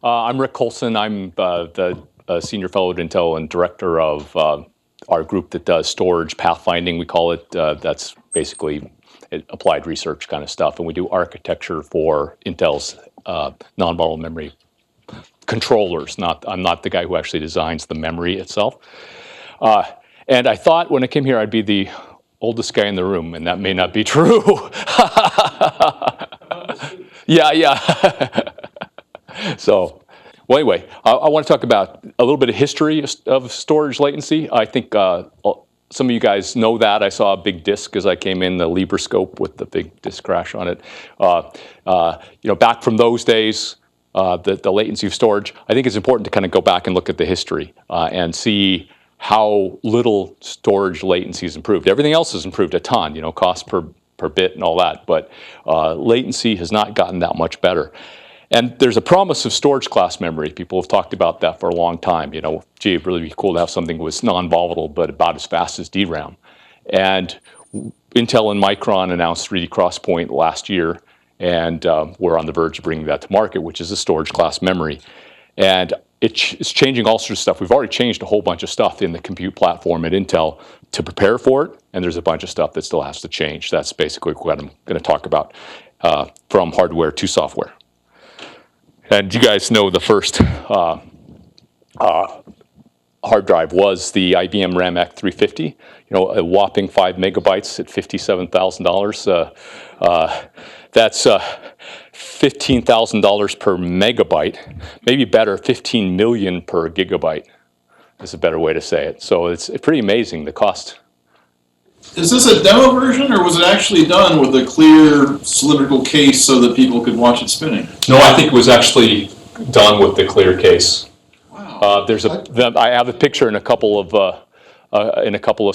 I'm Rick Coulson. I'm the senior fellow at Intel and director of our group that does storage pathfinding, we call it. That's basically applied research kind of stuff. And we do architecture for Intel's non-volatile memory controllers. I'm not the guy who actually designs the memory itself. And I thought when I came here I'd be the oldest guy in the room, and that may not be true. Yeah. So, well, anyway, I want to talk about a little bit of history of storage latency. I think some of you guys know that. I saw a big disk as I came in, the Libroscope with the big disk crash on it. Back from those days, the latency of storage, I think it's important to kind of go back and look at the history and see how little storage latency has improved. Everything else has improved a ton, cost per bit and all that, but latency has not gotten that much better. And there's a promise of storage class memory. People have talked about that for a long time. Gee, it'd really be cool to have something that was non-volatile but about as fast as DRAM. And Intel and Micron announced 3D XPoint last year, and we're on the verge of bringing that to market, which is a storage class memory. And it's changing all sorts of stuff. We've already changed a whole bunch of stuff in the compute platform at Intel to prepare for it, and there's a bunch of stuff that still has to change. That's basically what I'm going to talk about from hardware to software. And you guys know the first hard drive was the IBM RAMAC 350, a whopping 5 megabytes at $57,000. That's $15,000 per megabyte, maybe better, 15 million per gigabyte is a better way to say it. So it's pretty amazing, the cost. Is this a demo version, or was it actually done with a clear cylindrical case so that people could watch it spinning? No, I think it was actually done with the clear case. Wow. I have a picture in a couple of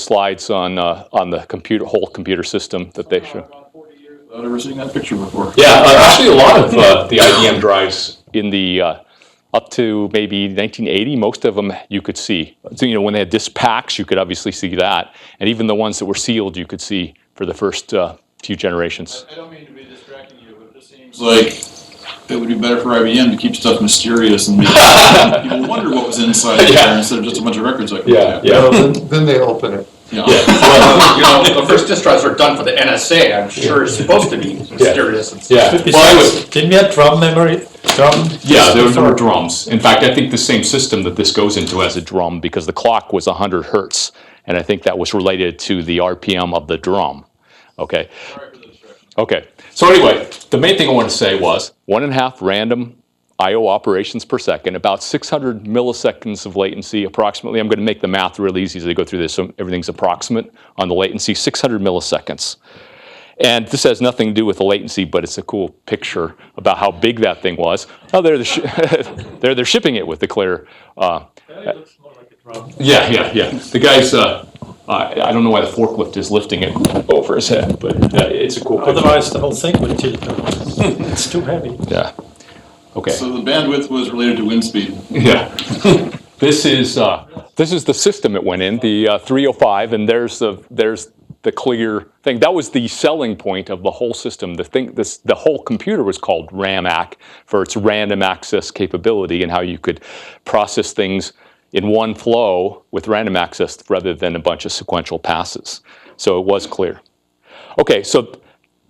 slides on the whole computer system that they show. About 40 years without ever seeing that picture before. Yeah, actually a lot of the IBM drives in the up to maybe 1980, most of them you could see. So, when they had disk packs, you could obviously see that. And even the ones that were sealed, you could see for the first few generations. I don't mean to be distracting you, but it just seems like it would be better for IBM to keep stuff mysterious and people wonder what was inside there instead of just a bunch of records. Then they open it. Yeah. Well, the first disk drives are done for the NSA. I'm sure it's supposed to be mysterious. Yeah. Didn't we have drum memory? Yeah, there were drums. In fact, I think the same system that this goes into has a drum because the clock was 100 hertz, and I think that was related to the RPM of the drum. Okay. Okay. So anyway, the main thing I want to say was 1.5 random I/O operations per second, about 600 milliseconds of latency approximately. I'm going to make the math real easy as I go through this, so everything's approximate on the latency, 600 milliseconds. And this has nothing to do with the latency, but it's a cool picture about how big that thing was. Oh, they're shipping it with the clear. It looks more like a drum. Yeah. The guy's, I don't know why the forklift is lifting it over his head, but it's a cool picture. Otherwise, the whole thing would tilt over. It's too heavy. Yeah. Okay. So the bandwidth was related to wind speed. Yeah. This is the system it went in, the 305, and there's the clear thing. That was the selling point of the whole system. The whole computer was called RAMAC for its random access capability and how you could process things in one flow with random access rather than a bunch of sequential passes. So it was clear. Okay, so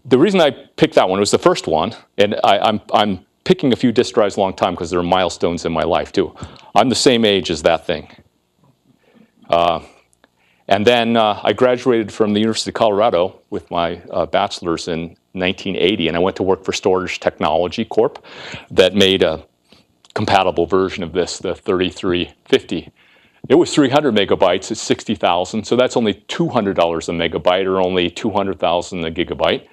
the reason I picked that one was the first one, and I'm picking a few disk drives a long time because there are milestones in my life too. I'm the same age as that thing. And then I graduated from the University of Colorado with my bachelor's in 1980, and I went to work for Storage Technology Corp. that made a compatible version of this, the 3350. It was 300 megabytes at 60,000, so that's only $200 a megabyte, or only 200,000 a gigabyte.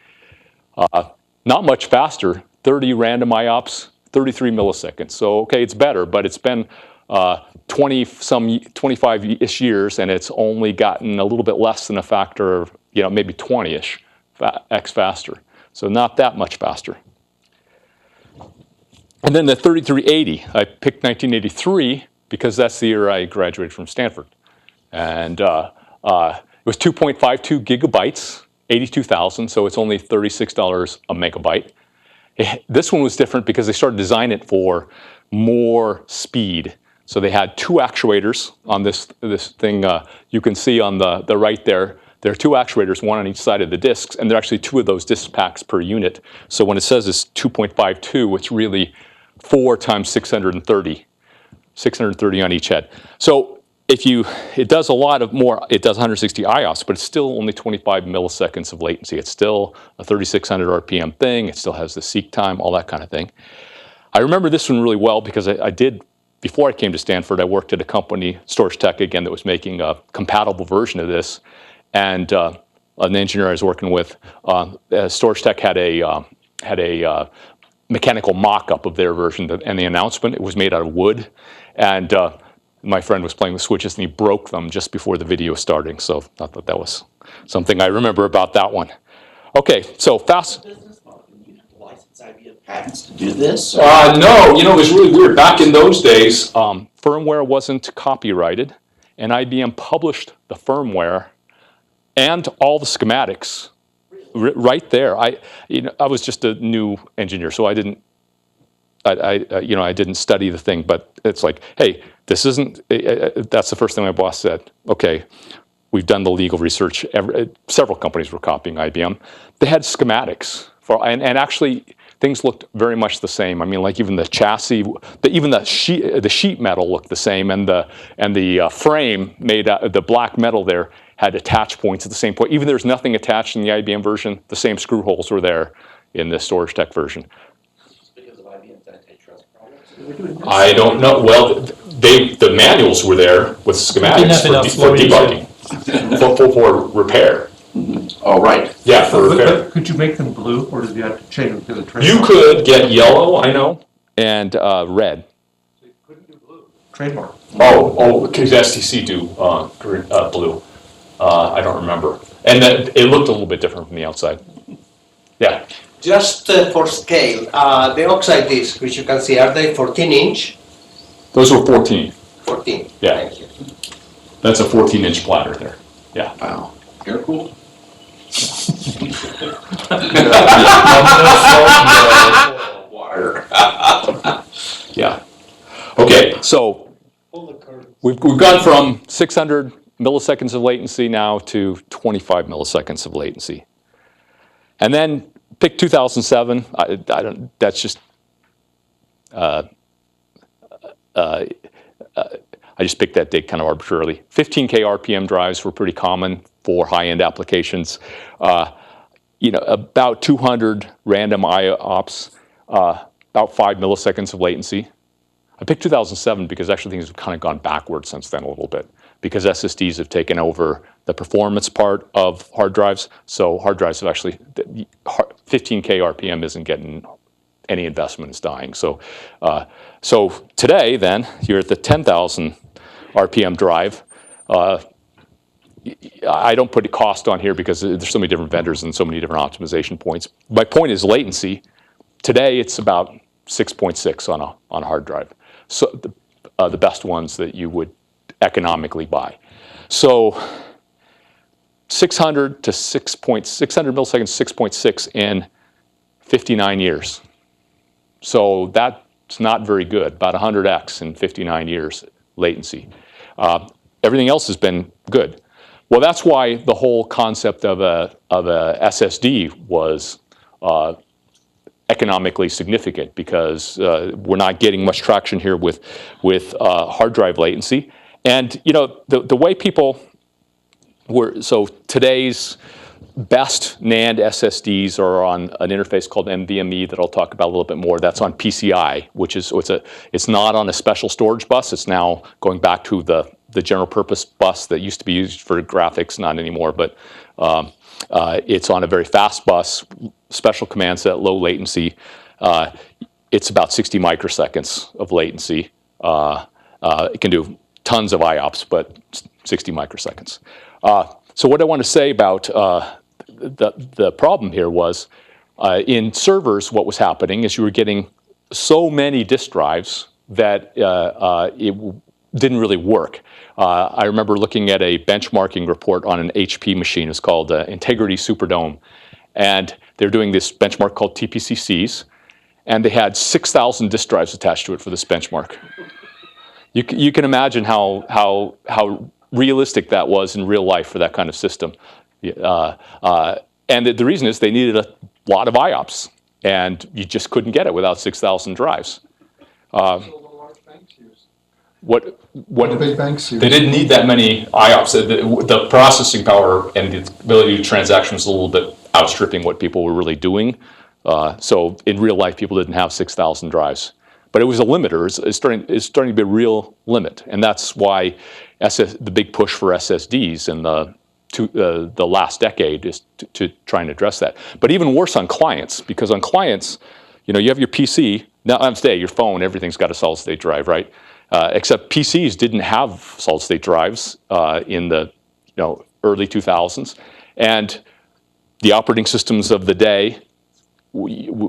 Not much faster, 30 random IOPS, 33 milliseconds. So okay, it's better, but it's been 25-ish years, and it's only gotten a little bit less than a factor of, maybe 20-ish x faster. So not that much faster. And then the 3380, I picked 1983 because that's the year I graduated from Stanford. And it was 2.52 gigabytes, 82,000, so it's only $36 a megabyte. This one was different because they started designing it for more speed. So they had two actuators on this thing. You can see on the right there. There are two actuators, one on each side of the disks, and there are actually two of those disk packs per unit. So when it says it's 2.52, it's really 4 times 630. 630 on each head. So it does a lot of more, it does 160 IOPS, but it's still only 25 milliseconds of latency. It's still a 3600 RPM thing. It still has the seek time, all that kind of thing. I remember this one really well because I did, before I came to Stanford, I worked at a company, Storage Tech again, that was making a compatible version of this. And an engineer I was working with, Storage Tech had a mechanical mock-up of their version, and the announcement, it was made out of wood. And my friend was playing with switches, and he broke them just before the video was starting. So I thought that was something I remember about that one. Okay, so fast. Business model, you have to license IBM patents to do this? No, it was really weird. Back in those days, firmware wasn't copyrighted, and IBM published the firmware and all the schematics right there. I was just a new engineer, so I didn't study the thing. But it's like, hey, this isn't. That's the first thing my boss said. Okay, we've done the legal research. Several companies were copying IBM. They had schematics and actually things looked very much the same. I mean, like even the chassis, even the sheet metal looked the same, and the frame made out the black metal there had attach points at the same point. Even there's nothing attached in the IBM version, the same screw holes were there in the Storage Tech version. Because of IBM's antitrust problems? I don't know. Well, the manuals were there with schematics for debugging, for repair. Oh, right. Yeah, for repair. Could you make them blue, or did you have to change them to the trademark? You could get yellow, I know, and red. So you couldn't do blue. Trademark. Oh, because STC do blue. I don't remember. And it looked a little bit different from the outside. Yeah. Just for scale, the oxide discs, which you can see, are they 14-inch? Those were 14. 14. Yeah. Thank you. That's a 14-inch platter there. Yeah. Wow. Air cooled? Water. Yeah. Okay, so we've gone from 600 milliseconds of latency now to 25 milliseconds of latency. And then pick 2007. That's just, I just picked that date kind of arbitrarily. 15K RPM drives were pretty common for high-end applications. About 200 random IOPS, about 5 milliseconds of latency. I picked 2007 because actually things have kind of gone backwards since then a little bit, because SSDs have taken over the performance part of hard drives. So hard drives have actually, 15K RPM isn't getting any investment, it's dying. So today then, you're at the 10,000 RPM drive. I don't put a cost on here because there's so many different vendors and so many different optimization points. My point is latency. Today it's about 6.6 on a hard drive. So the best ones that you would economically buy. So 600 to 600 milliseconds, 6.6 in 59 years. So that's not very good, about 100x in 59 years latency. Everything else has been good. Well, that's why the whole concept of a SSD was economically significant, because we're not getting much traction here with hard drive latency. And the way people were, so today's best NAND SSDs are on an interface called NVMe that I'll talk about a little bit more. That's on PCI, which is it's not on a special storage bus. It's now going back to the general purpose bus that used to be used for graphics, not anymore, but it's on a very fast bus, special command set, low latency. It's about 60 microseconds of latency. It can do tons of IOPS, but 60 microseconds. So what I want to say about the problem here was in servers, what was happening is you were getting so many disk drives that it didn't really work. I remember looking at a benchmarking report on an HP machine. It's called Integrity Superdome. And they're doing this benchmark called TPCCs. and they had 6,000 disk drives attached to it for this benchmark. You can imagine how realistic that was in real life for that kind of system. And the reason is they needed a lot of IOPS, and you just couldn't get it without 6,000 drives. What do big banks use? They didn't need that many IOPS. The processing power and the ability to transaction was a little bit outstripping what people were really doing. So in real life, people didn't have 6,000 drives. But it was a limiter. It's starting to be a real limit. And that's why the big push for SSDs in the last decade is to try and address that. But even worse on clients, because on clients, you have your PC. Now, today, your phone, everything's got a solid-state drive, right? Except PCs didn't have solid-state drives in the early 2000s. And the operating systems of the day,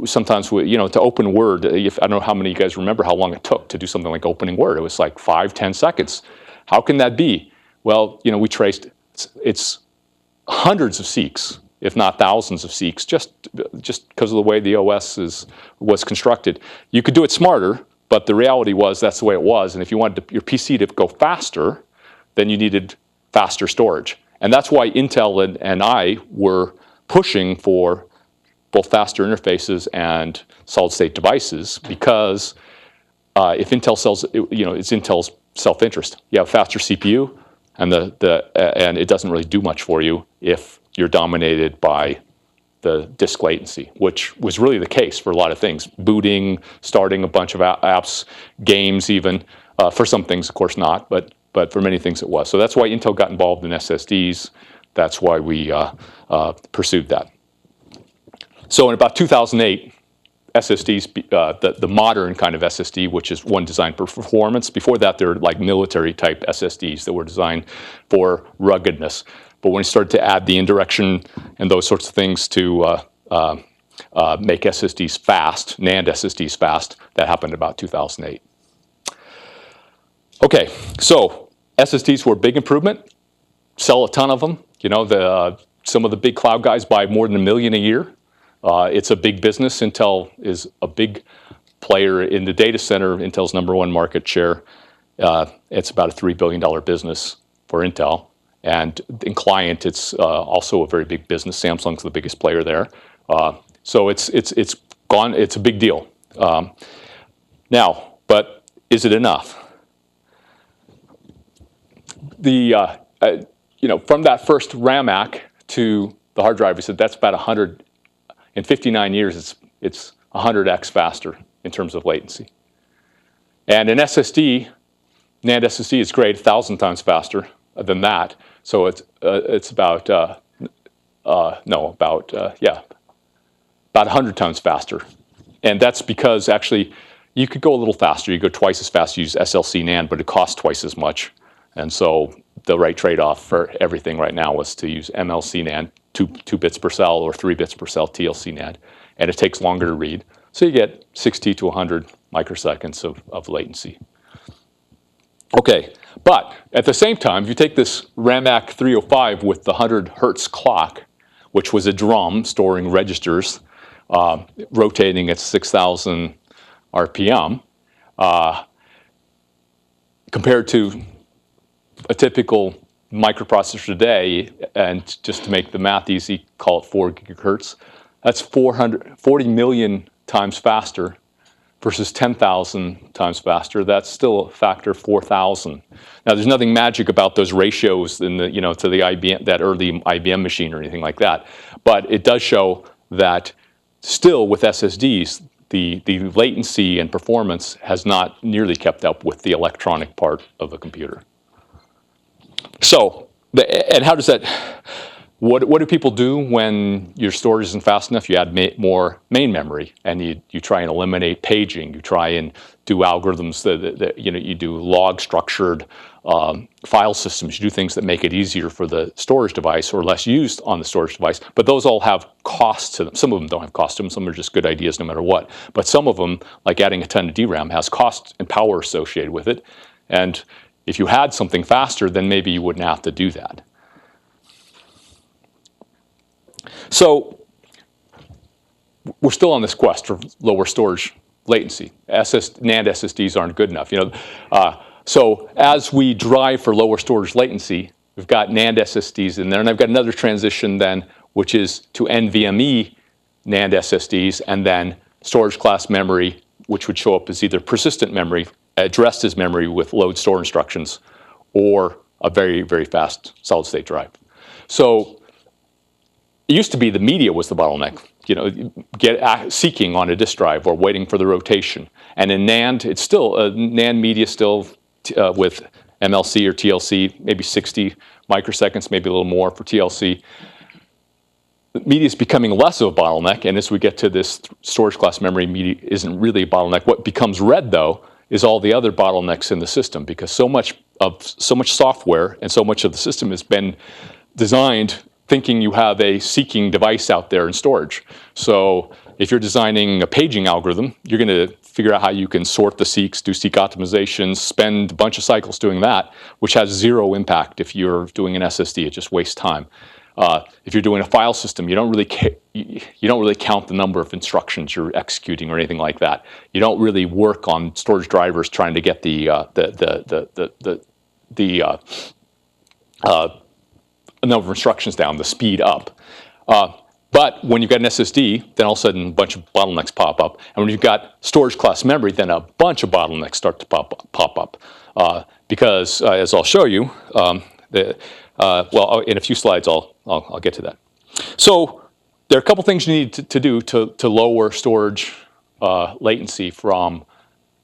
sometimes to open Word, I don't know how many of you guys remember how long it took to do something like opening Word. It was like 5-10 seconds. How can that be? Well, we traced it's hundreds of seeks, if not thousands of seeks, just because of the way the OS was constructed. You could do it smarter, but the reality was that's the way it was. And if you wanted your PC to go faster, then you needed faster storage. And that's why Intel and I were pushing for both faster interfaces and solid-state devices, because if Intel sells, it's Intel's self-interest. You have a faster CPU, and and it doesn't really do much for you if you're dominated by the disk latency, which was really the case for a lot of things. Booting, starting a bunch of apps, games even. For some things, of course not, but for many things it was. So that's why Intel got involved in SSDs. That's why we pursued that. So in about 2008, SSDs, the modern kind of SSD, which is one designed for performance. Before that, they're like military type SSDs that were designed for ruggedness. But when we started to add the indirection and those sorts of things to make SSDs fast, NAND SSDs fast, that happened about 2008. Okay, so SSDs were a big improvement. Sell a ton of them. Some of the big cloud guys buy more than 1 million a year. It's a big business. Intel is a big player in the data center. Intel's #1 market share. It's about a $3 billion business for Intel. And in client, it's also a very big business. Samsung's the biggest player there. So it's gone. It's a big deal. Now, but is it enough? From that first RAMAC to the hard drive, we said that's about 100. In 59 years, it's 100x faster in terms of latency. And an SSD, NAND SSD is great, 1,000 times faster than that. So it's about 100 times faster. And that's because actually you could go a little faster. You go twice as fast, you use SLC NAND, but it costs twice as much. And so the right trade-off for everything right now was to use MLC NAND, 2 bits per cell, or 3 bits per cell TLC NAND. And it takes longer to read. So you get 60 to 100 microseconds of latency. Okay, but at the same time, if you take this RAMAC 305 with the 100 hertz clock, which was a drum storing registers, rotating at 6,000 RPM, compared to a typical microprocessor today, and just to make the math easy, call it 4 gigahertz, that's 40 million times faster versus 10,000 times faster. That's still a factor 4,000. Now, there's nothing magic about those ratios in the, to the IBM, that early IBM machine or anything like that. But it does show that still with SSDs, the latency and performance has not nearly kept up with the electronic part of the computer. So, and how does that, what do people do when your storage isn't fast enough? You add more main memory, and you try and eliminate paging. You try and do algorithms that you do log structured file systems. You do things that make it easier for the storage device or less used on the storage device. But those all have costs to them. Some of them don't have cost to them. Some are just good ideas no matter what. But some of them, like adding a ton of DRAM, has cost and power associated with it. And if you had something faster, then maybe you wouldn't have to do that. So we're still on this quest for lower storage latency. NAND SSDs aren't good enough. So as we drive for lower storage latency, we've got NAND SSDs in there, and I've got another transition then, which is to NVMe NAND SSDs, and then storage class memory, which would show up as either persistent memory, addressed as memory with load store instructions, or a very, very fast solid state drive. So it used to be the media was the bottleneck, seeking on a disk drive or waiting for the rotation. And in NAND, it's still, NAND media still with MLC or TLC, maybe 60 microseconds, maybe a little more for TLC. Media is becoming less of a bottleneck, and as we get to this storage class memory, media isn't really a bottleneck. What becomes red, though, is all the other bottlenecks in the system, because so much software and so much of the system has been designed thinking you have a seeking device out there in storage. So if you're designing a paging algorithm, you're going to figure out how you can sort the seeks, do seek optimizations, spend a bunch of cycles doing that, which has zero impact if you're doing an SSD. It just wastes time. If you're doing a file system, you don't really count the number of instructions you're executing or anything like that. You don't really work on storage drivers trying to get the number of instructions down, the speed up. But when you've got an SSD, then all of a sudden a bunch of bottlenecks pop up. And when you've got storage class memory, then a bunch of bottlenecks start to pop up. Because as I'll show you, well, in a few slides, I'll get to that. So there are a couple things you need to do to lower storage latency from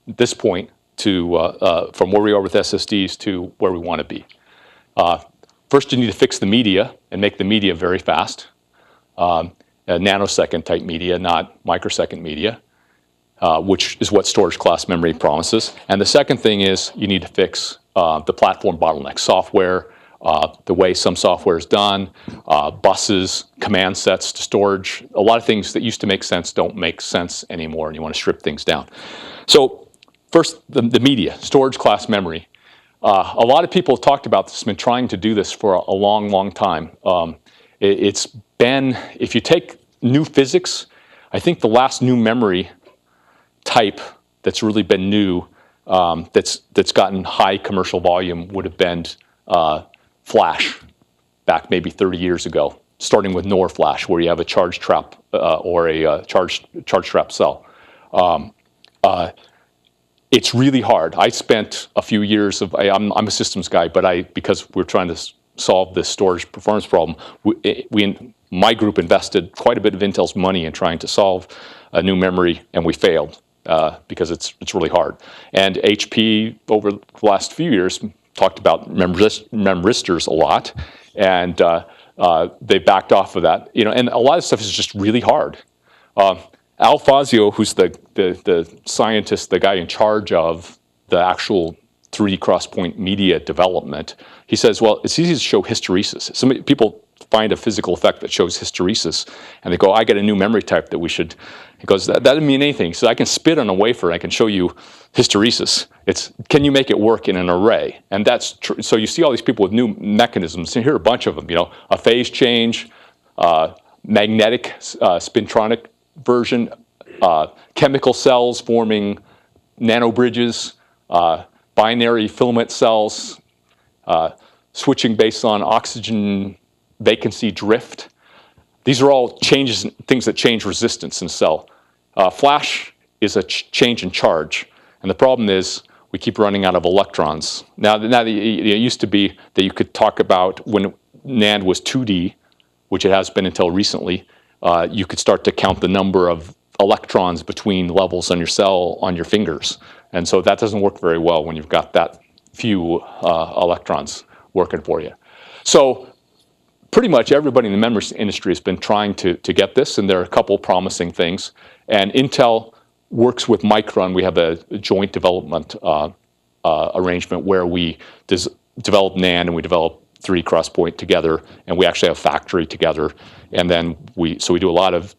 this point to from where we are with SSDs to where we want to be. First, you need to fix the media and make the media very fast, a nanosecond type media, not microsecond media, which is what storage class memory promises. And the second thing is you need to fix the platform bottleneck, software, the way some software is done, buses, command sets to storage. A lot of things that used to make sense don't make sense anymore, and you want to strip things down. So first, the media, storage class memory. A lot of people have talked about this, been trying to do this for a long, long time. It's been, if you take new physics, I think the last new memory type that's really been new, that's gotten high commercial volume would have been flash, back maybe 30 years ago, starting with NOR flash, where you have a charge trap or a charge trap cell. It's really hard. I spent a few years I'm a systems guy, but because we're trying to solve this storage performance problem, my group invested quite a bit of Intel's money in trying to solve a new memory, and we failed because it's really hard. And HP over the last few years talked about memristors a lot, and they backed off of that. And a lot of stuff is just really hard. Al Fazio, who's the scientist, the guy in charge of the actual 3D cross-point media development, he says, well, it's easy to show hysteresis. Some people find a physical effect that shows hysteresis, and they go, I got a new memory type that we should. He goes, that doesn't mean anything. So I can spit on a wafer, and I can show you hysteresis. Can you make it work in an array? And that's true. So you see all these people with new mechanisms, and here are a bunch of them. A phase change, magnetic spintronic version, chemical cells forming nanobridges, binary filament cells, switching based on oxygen vacancy drift. These are all changes, things that change resistance in a cell. Flash is a change in charge, and the problem is we keep running out of electrons. Now it used to be that you could talk about when NAND was 2D, which it has been until recently. You could start to count the number of electrons between levels on your cell on your fingers. And so that doesn't work very well when you've got that few electrons working for you. So pretty much everybody in the memory industry has been trying to get this, and there are a couple promising things. And Intel works with Micron. We have a joint development arrangement where we develop NAND and we develop 3D crosspoint together, and we actually have factory together. And then we do a lot of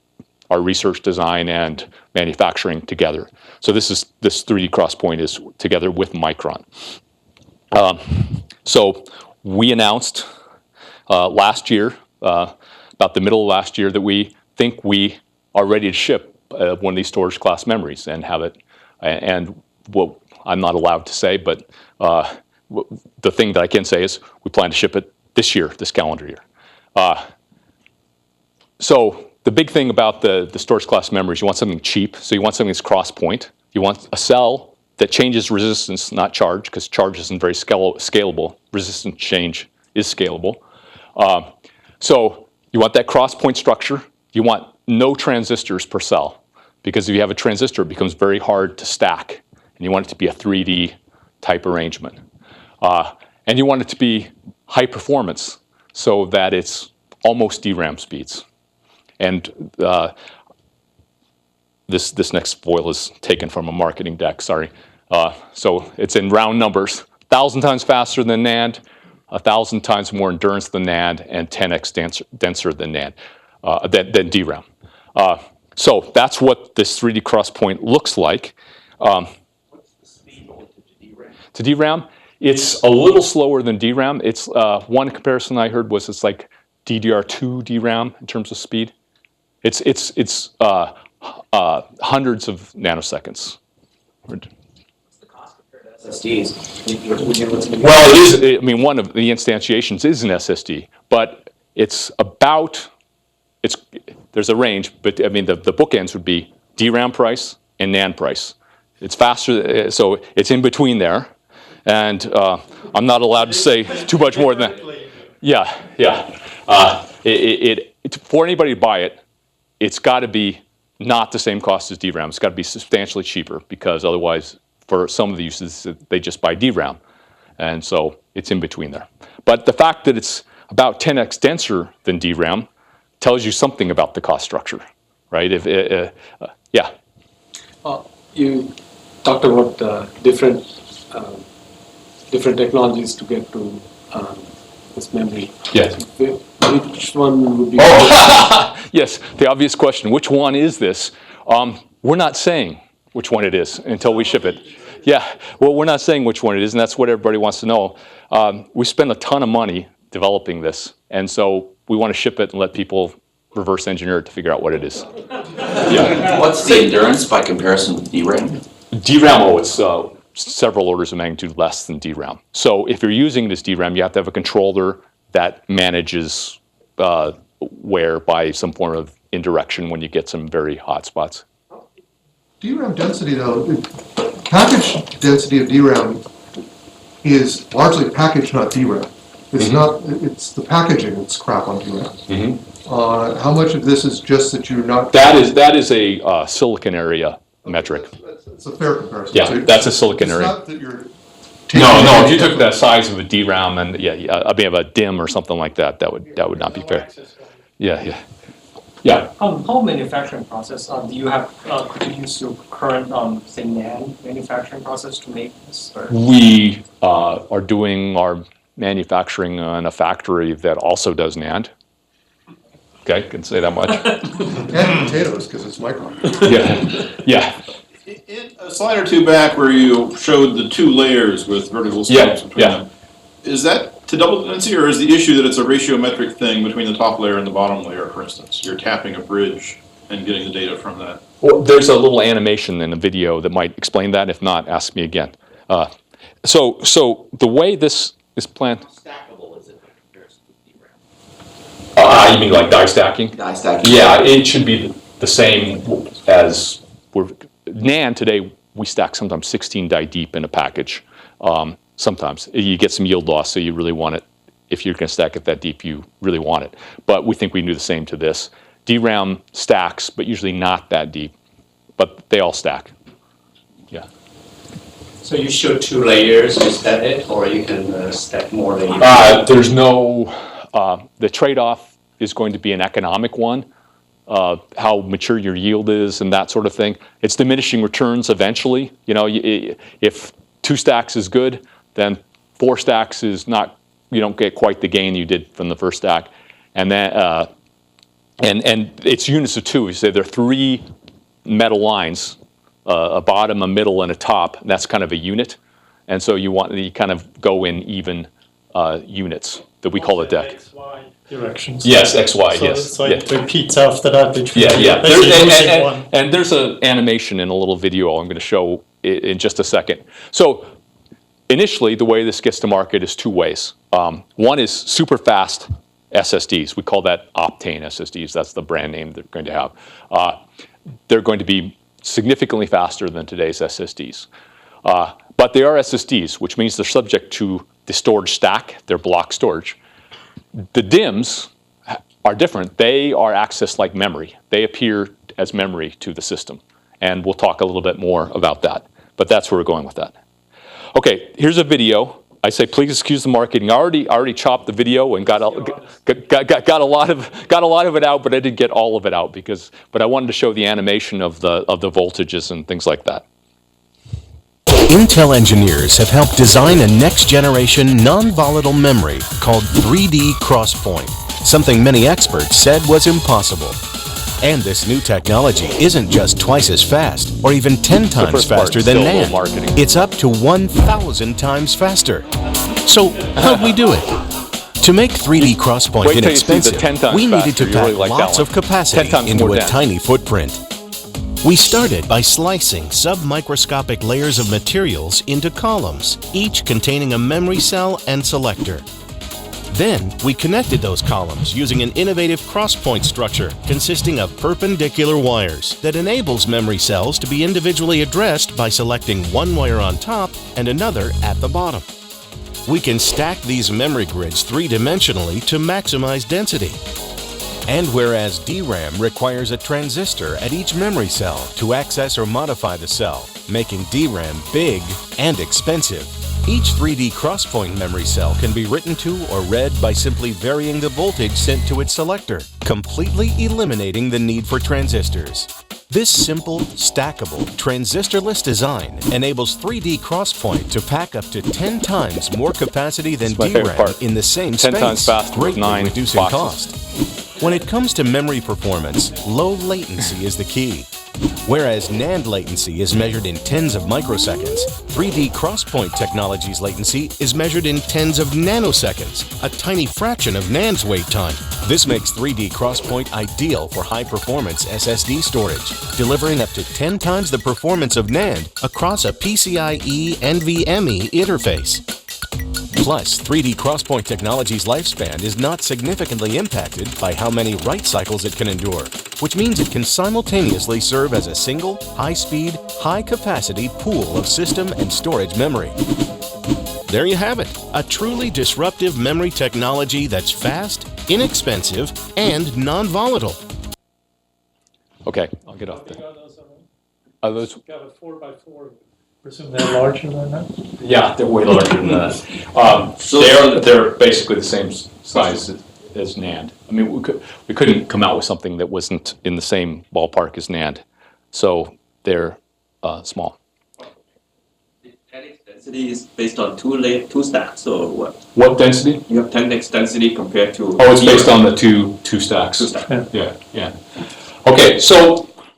our research, design, and manufacturing together. So this 3D crosspoint is together with Micron. So we announced last year, about the middle of last year, that we think we are ready to ship one of these storage class memories and have it. And what I'm not allowed to say, but the thing that I can say is we plan to ship it this year, this calendar year. So the big thing about the storage class memories, you want something cheap. So you want something that's cross-point. You want a cell that changes resistance, not charge, because charge isn't very scalable. Resistance change is scalable. So you want that cross-point structure. You want no transistors per cell, because if you have a transistor, it becomes very hard to stack. And you want it to be a 3D type arrangement. And you want it to be high performance so that it's almost DRAM speeds. And this next foil is taken from a marketing deck, sorry. So it's in round numbers, 1,000 times faster than NAND, 1,000 times more endurance than NAND, and 10x denser than NAND, than DRAM. So that's what this 3D cross-point looks like. What's the speed relative to DRAM? To DRAM, it's a little slower than DRAM. It's one comparison I heard was it's like DDR2 DRAM in terms of speed. It's hundreds of nanoseconds. What's the cost compared to SSDs? Well, it is. I mean, one of the instantiations is an SSD, but it's about. There's a range, but I mean the bookends would be DRAM price and NAND price. It's faster, so it's in between there, and I'm not allowed to say too much more than that. Yeah. For anybody to buy it, it's got to be not the same cost as DRAM. It's got to be substantially cheaper, because otherwise, for some of the uses, they just buy DRAM, and so it's in between there. But the fact that it's about 10x denser than DRAM tells you something about the cost structure, right? Yeah. You talked about different technologies to get to this memory. Yes. Which one would be? Yes, the obvious question, which one is this? We're not saying which one it is until we ship it. Yeah, well, we're not saying which one it is, and that's what everybody wants to know. We spend a ton of money developing this, and so we want to ship it and let people reverse engineer it to figure out what it is. Yeah. What's the endurance by comparison with DRAM? DRAM, it's several orders of magnitude less than DRAM. So if you're using this DRAM, you have to have a controller that manages wear by some form of indirection when you get some very hot spots. DRAM density, though, package density of DRAM is largely package, not DRAM. It's not. It's the packaging that's crap on DRAM. How much of this is just that you're not? That is a silicon area metric. It's a fair comparison. Yeah, So that's a silicon area. It's not that you're. No. If you took the size of a DRAM and I mean of a DIMM or something like that, that would not be fair. Yeah. How manufacturing process do you have? Could you use your current say NAND manufacturing process to make this? Or? We are doing our manufacturing in a factory that also does NAND. Okay, can say that much. And potatoes, because it's micron. Yeah. In a slide or two back where you showed the two layers with vertical slopes between them, is that to double density, or is the issue that it's a ratiometric thing between the top layer and the bottom layer, for instance? You're tapping a bridge and getting the data from that. Well, there's a little animation in the video that might explain that. If not, ask me again. So the way this is planned. How stackable is it in comparison to DRAM? You mean like die stacking? Die stacking. Yeah, it should be the same as NAND today. We stack sometimes 16 die deep in a package. Sometimes you get some yield loss, so you really want it. If you're going to stack it that deep, you really want it. But we think we can do the same to this. DRAM stacks, but usually not that deep. But they all stack. Yeah. So you show 2 layers, is that it? Or you can stack more layers? There's no, the trade-off is going to be an economic one. How mature your yield is and that sort of thing. It's diminishing returns eventually. You know, if 2 stacks is good, then 4 stacks is not, you don't get quite the gain you did from the first stack. And then, and it's units of 2. You say there are 3 metal lines, a bottom, a middle, and a top. And that's kind of a unit. And so you kind of go in even units that we call a deck. XY directions. Yes, XY, So, yes. So yeah. it repeats after that between. Yeah, yeah. basically losing And, one. and there's an animation in a little video I'm going to show in just a second. So initially, the way this gets to market is two ways. One is super fast SSDs. We call that Optane SSDs. That's the brand name they're going to have. They're going to be significantly faster than today's SSDs. But they are SSDs, which means they're subject to the storage stack. They're block storage. The DIMMs are different. They are accessed like memory. They appear as memory to the system. And we'll talk a little bit more about that. But that's where we're going with that. Okay, here's a video. I say, please excuse the marketing. I already chopped the video and got a lot of it out, but I didn't get all of it out but I wanted to show the animation of the voltages and things like that. Intel engineers have helped design a next-generation non-volatile memory called 3D XPoint, something many experts said was impossible. And this new technology isn't just twice as fast or even 10 times faster than NAND. It's up to 1,000 times faster. So how'd we do it? To make 3D XPoint inexpensive, we needed to pack lots of capacity into a tiny footprint. We started by slicing sub-microscopic layers of materials into columns, each containing a memory cell and selector. Then, we connected those columns using an innovative crosspoint structure consisting of perpendicular wires that enables memory cells to be individually addressed by selecting one wire on top and another at the bottom. We can stack these memory grids three-dimensionally to maximize density. And whereas DRAM requires a transistor at each memory cell to access or modify the cell, making DRAM big and expensive, each 3D XPoint memory cell can be written to or read by simply varying the voltage sent to its selector, completely eliminating the need for transistors. This simple, stackable, transistorless design enables 3D XPoint to pack up to 10 times more capacity than DRAM in the same space, greatly reducing cost. When it comes to memory performance, low latency is the key. Whereas NAND latency is measured in tens of microseconds, 3D XPoint Technology's latency is measured in tens of nanoseconds, a tiny fraction of NAND's wait time. This makes 3D XPoint ideal for high-performance SSD storage, delivering up to 10 times the performance of NAND across a PCIe NVMe interface. Plus, 3D XPoint Technology's lifespan is not significantly impacted by how many write cycles it can endure, which means it can simultaneously serve as a single, high-speed, high-capacity pool of system and storage memory. There you have it, a truly disruptive memory technology that's fast, inexpensive, and non-volatile. Okay, I'll get off there. Got a 4x4. Presume they're larger than that? Yeah, they're way larger than that. They're basically the same size as NAND. I mean, we couldn't come out with something that wasn't in the same ballpark as NAND. So they're small. The 10x density is based on two stacks, or what? What density? You have 10x density compared to. Oh, it's based on the two stacks. Two stacks. Yeah. Okay,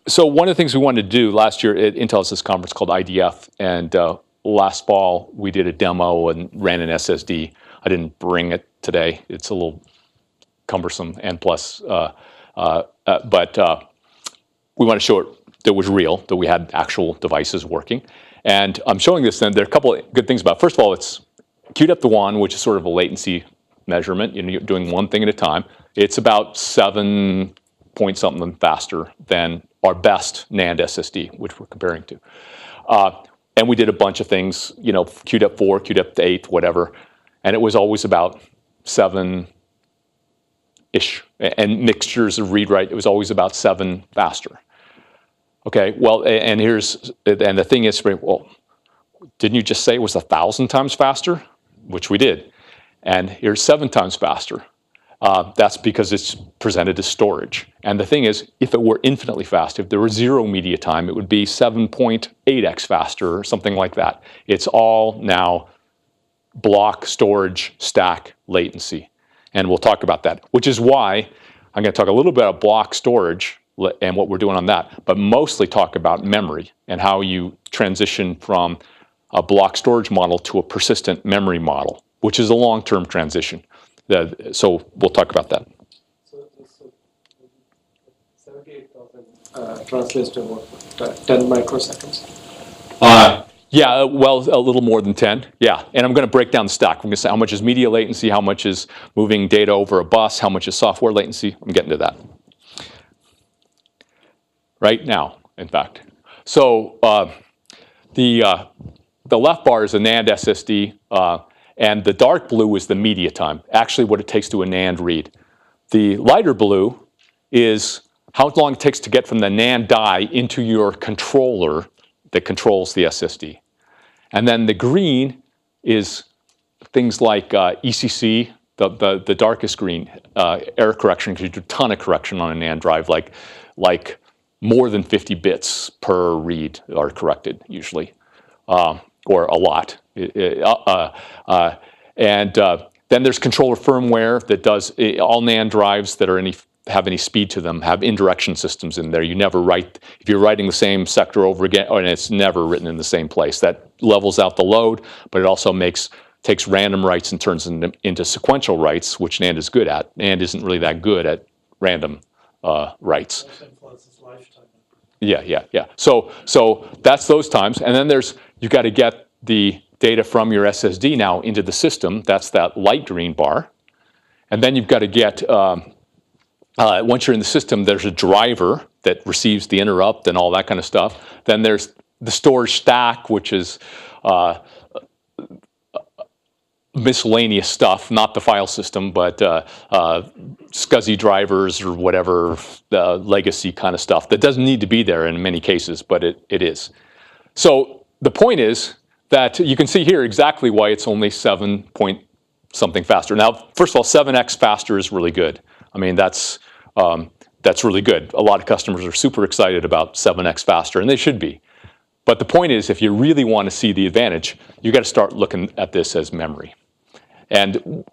so one of the things we wanted to do last year at Intel is this conference called IDF, and last fall we did a demo and ran an SSD. I didn't bring it today; it's a little cumbersome, and plus, but we want to show it that it was real, that we had actual devices working. And I'm showing this. Then there are a couple of good things about it. First of all, it's queued up to 1, which is sort of a latency measurement. You're doing one thing at a time. It's about 7 point something faster than our best NAND SSD, which we're comparing to. And we did a bunch of things, queued up 4, queued up to 8, whatever. And it was always about 7-ish. And mixtures of read-write, it was always about 7 faster. Okay, well, and the thing is, well, didn't you just say it was 1,000 times faster? Which we did. And here's 7 times faster. That's because it's presented as storage. And the thing is, if it were infinitely fast, if there were 0 media time, it would be 7.8x faster or something like that. It's all now block storage stack latency. And we'll talk about that, which is why I'm going to talk a little bit about block storage and what we're doing on that, but mostly talk about memory and how you transition from a block storage model to a persistent memory model. which is a long-term transition. So we'll talk about that. So 78,000 translates to what, 10 microseconds? Yeah, well, a little more than 10. Yeah, and I'm going to break down the stack. I'm going to say how much is media latency, how much is moving data over a bus, how much is software latency. I'm getting to that right now, in fact. So the left bar is a NAND SSD, and the dark blue is the media time, actually what it takes to a NAND read. The lighter blue is how long it takes to get from the NAND die into your controller that controls the SSD. And then the green is things like ECC, the darkest green, error correction, because you do a ton of correction on a NAND drive, like more than 50 bits per read are corrected usually, or a lot. Then there's controller firmware that does all NAND drives that are have any speed to them have indirection systems in there. You never write, if you're writing the same sector over again, and it's never written in the same place. That levels out the load, but it also takes random writes and turns them into sequential writes, which NAND is good at. NAND isn't really that good at random writes. Yeah. So that's those times. And then you've got to get the data from your SSD now into the system. That's that light green bar. And then you've got to get, once you're in the system, there's a driver that receives the interrupt and all that kind of stuff. Then there's the storage stack, which is miscellaneous stuff, not the file system, but SCSI drivers or whatever, legacy kind of stuff that doesn't need to be there in many cases, but it is. So the point is that you can see here exactly why it's only 7 point something faster. Now, first of all, 7x faster is really good. I mean, that's really good. A lot of customers are super excited about 7x faster, and they should be. But the point is, if you really want to see the advantage, you've got to start looking at this as memory. And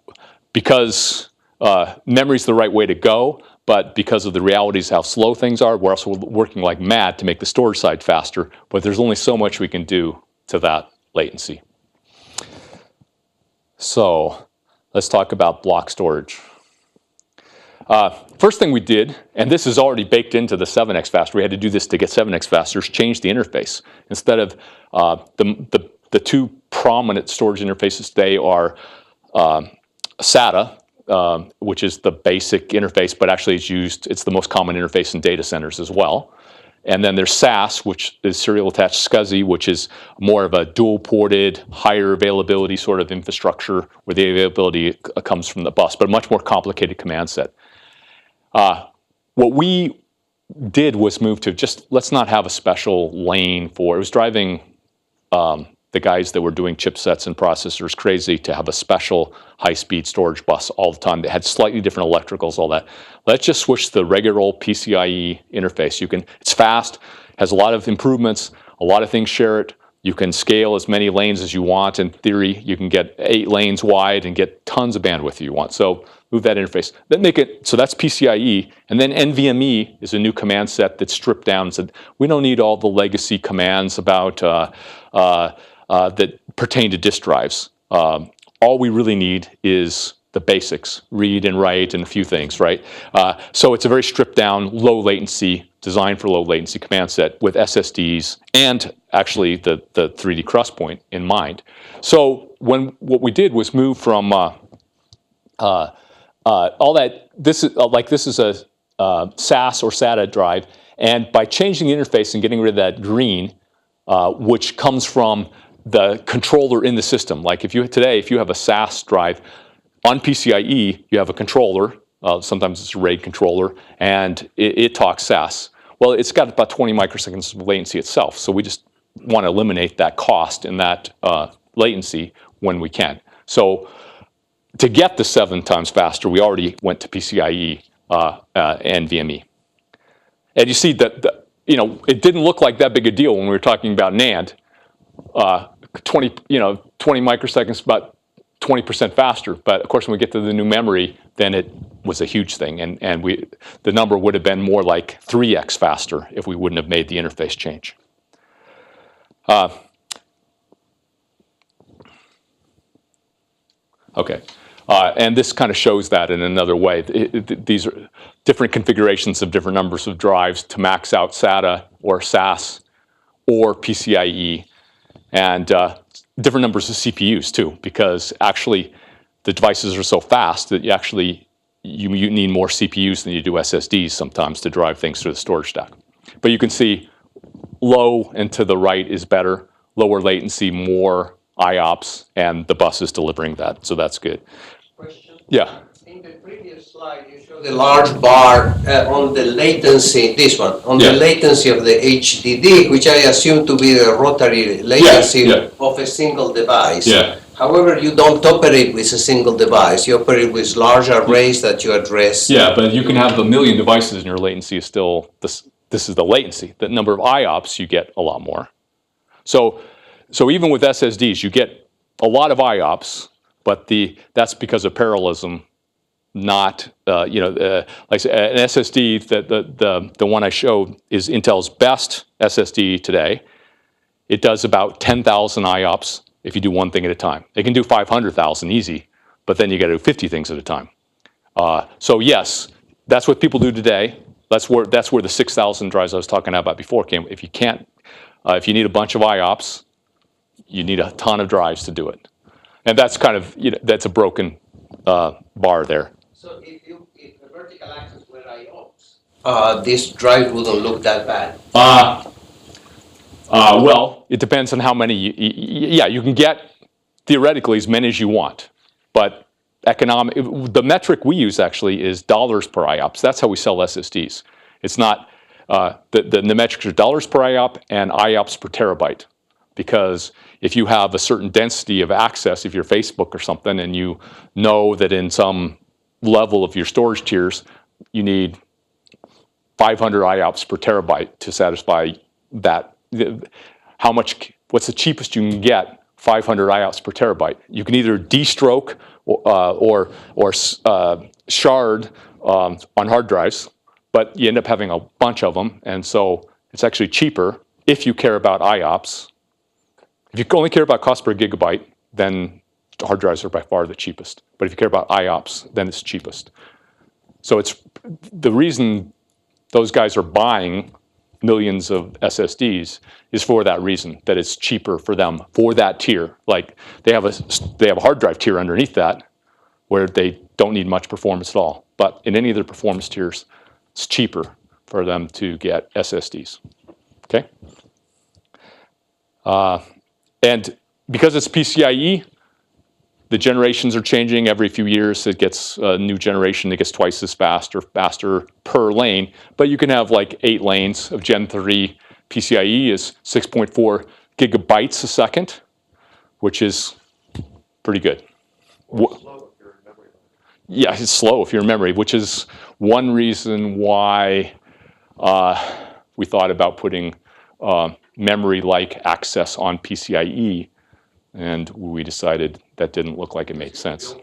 because memory is the right way to go, but because of the realities of how slow things are, we're also working like mad to make the storage side faster, but there's only so much we can do to that latency. So let's talk about block storage. First thing we did, and this is already baked into the 7x faster, we had to do this to get 7x faster, is change the interface. Instead of the two prominent storage interfaces today are SATA, which is the basic interface, but actually it's the most common interface in data centers as well. And then there's SAS, which is serial attached SCSI, which is more of a dual-ported, higher availability sort of infrastructure where the availability comes from the bus, but a much more complicated command set. What we did was move to just, let's not have a special lane for, it was driving the guys that were doing chipsets and processors crazy to have a special high-speed storage bus all the time that had slightly different electricals, all that. Let's just switch to the regular old PCIe interface. It's fast, has a lot of improvements, a lot of things share it. You can scale as many lanes as you want. In theory, you can get 8 lanes wide and get tons of bandwidth if you want. So move that interface. Then make it, so that's PCIe. And then NVMe is a new command set that's stripped down and said, we don't need all the legacy commands about that pertain to disk drives. All we really need is the basics, read and write and a few things, right? So it's a very stripped down, low latency, designed for low latency command set with SSDs and actually the 3D crosspoint in mind. So what we did was move from all that, this is a SAS or SATA drive, and by changing the interface and getting rid of that green, which comes from the controller in the system. Like if you have a SAS drive, on PCIe, you have a controller, sometimes it's a RAID controller, and it talks SAS. Well, it's got about 20 microseconds of latency itself, so we just want to eliminate that cost and that latency when we can. So to get the 7 times faster, we already went to PCIe and NVMe. And you see that it didn't look like that big a deal when we were talking about NAND. 20 microseconds, about 20% faster. But of course, when we get to the new memory, then it was a huge thing, and the number would have been more like 3x faster if we wouldn't have made the interface change. Okay. And this kind of shows that in another way. These are different configurations of different numbers of drives to max out SATA or SAS or PCIe, and different numbers of CPUs too, because actually the devices are so fast that you need more CPUs than you do SSDs sometimes to drive things through the storage stack. But you can see low and to the right is better, lower latency, more IOPS, and the bus is delivering that, so that's good. Question? Yeah. In the previous slide, you showed the large bar on the latency, this one, on Yeah. the latency of the HDD, which I assume to be the rotary latency of a single device. Yeah. However, you don't operate with a single device. You operate with large arrays that you address. Yeah, but you can have a million devices and your latency is still, this is the latency. The number of IOPS, you get a lot more. So even with SSDs, you get a lot of IOPS, but that's because of parallelism, not, like I said, an SSD, the one I showed is Intel's best SSD today. It does about 10,000 IOPS if you do one thing at a time. It can do 500,000 easy, but then you got to do 50 things at a time. So yes, that's what people do today. That's where the 6,000 drives I was talking about before came. If you need a bunch of IOPS, you need a ton of drives to do it. And that's kind of, that's a broken bar there. So if the vertical axis were IOPS, this drive wouldn't look that bad. Well, it depends on how many. You can get theoretically as many as you want, but the metric we use actually is dollars per IOPS. That's how we sell SSDs. It's not the metrics are dollars per IOP and IOPS per terabyte, because if you have a certain density of access, if you're Facebook or something, and you know that in some level of your storage tiers you need 500 IOPS per terabyte to satisfy that. What's the cheapest you can get? 500 IOPS per terabyte. You can either destroke or shard on hard drives, but you end up having a bunch of them, and so it's actually cheaper if you care about IOPS. If you only care about cost per gigabyte, then hard drives are by far the cheapest. But if you care about IOPS, then it's cheapest. So it's the reason those guys are buying millions of SSDs is for that reason, that it's cheaper for them for that tier. Like they have a hard drive tier underneath that where they don't need much performance at all. But in any of their performance tiers, it's cheaper for them to get SSDs. Okay? And because it's PCIe, the generations are changing every few years. It gets a new generation that gets twice as fast or faster per lane. But you can have like 8 lanes of Gen 3. PCIe is 6.4 gigabytes a second, which is pretty good. Yeah, it's slow if you're in memory, which is one reason why we thought about putting memory-like access on PCIe, and we decided that didn't look like it made sense.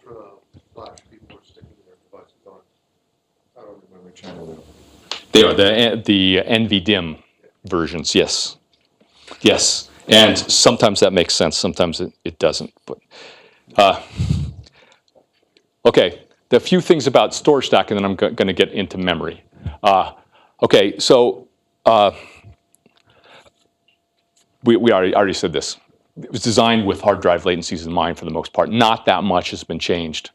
They are the NVDIMM versions, yes. Yes, and sometimes that makes sense, sometimes it doesn't. But okay, the few things about storage stack, and then I'm going to get into memory. Okay, so we already said this. It was designed with hard drive latencies in mind for the most part. Not that much has been changed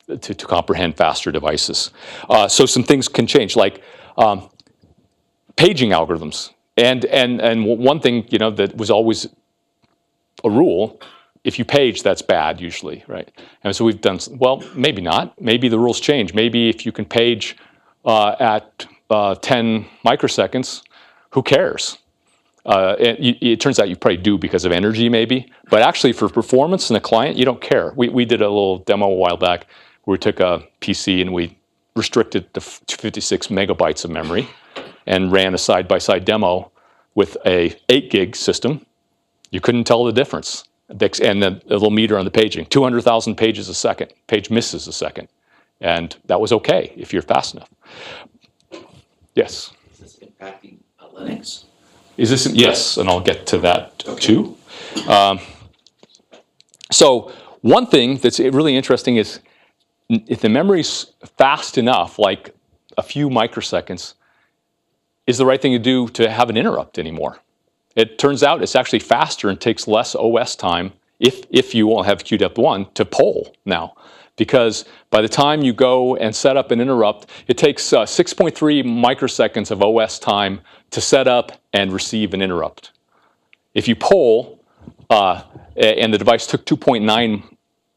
to comprehend faster devices. So some things can change, like paging algorithms. And one thing, that was always a rule, if you page, that's bad usually, right? And so we've done, well, maybe not. Maybe the rules change. Maybe if you can page at 10 microseconds, who cares? It turns out you probably do because of energy maybe, but actually for performance in a client, you don't care. We did a little demo a while back where we took a PC and we restricted to 56 megabytes of memory and ran a side-by-side demo with a 8 gig system. You couldn't tell the difference. And then a little meter on the paging, 200,000 pages a second, page misses a second. And that was okay if you're fast enough. Yes? Is this impacting Linux? Yes, and I'll get to that too. So One thing that's really interesting is if the memory's fast enough, like a few microseconds, is the right thing to do to have an interrupt anymore. It turns out it's actually faster and takes less OS time if you will have QDEP1 to poll now. Because by the time you go and set up an interrupt, it takes 6.3 microseconds of OS time to set up and receive an interrupt. If you poll, and the device took 2.9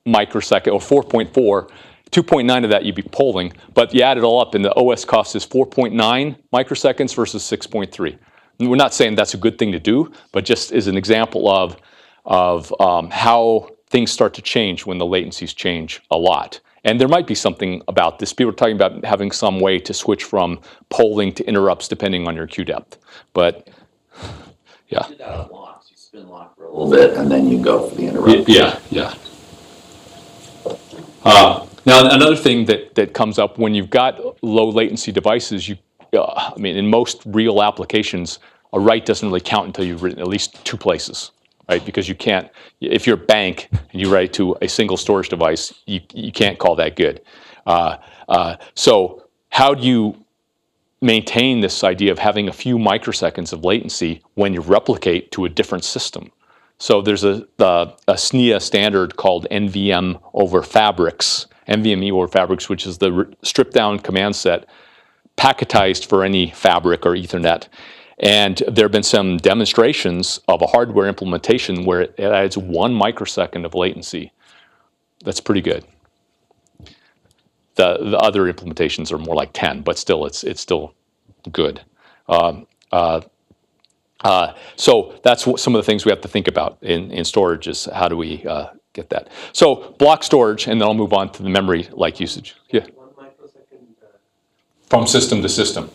microsecond, or 4.4, 2.9 of that you'd be polling, but you add it all up and the OS cost is 4.9 microseconds versus 6.3. We're not saying that's a good thing to do, but just as an example of how things start to change when the latencies change a lot. And there might be something about this. People are talking about having some way to switch from polling to interrupts depending on your queue depth. But yeah. You do that on locks. You spin lock for a little bit and then you go for the interrupt. Yeah. Now another thing that comes up when you've got low latency devices, I mean, in most real applications, a write doesn't really count until you've written at least 2 places, right? Because you can't, if you're a bank and you write to a single storage device, you can't call that good. So how do you maintain this idea of having a few microseconds of latency when you replicate to a different system? So there's a SNIA standard called NVMe over Fabrics, which is the stripped down command set packetized for any fabric or Ethernet. And there have been some demonstrations of a hardware implementation where it adds 1 microsecond of latency. That's pretty good. The other implementations are more like 10, but still, it's still good. So that's some of the things we have to think about in storage is how do we get that. So block storage, and then I'll move on to the memory-like usage. Yeah. 1 microsecond. From system to system,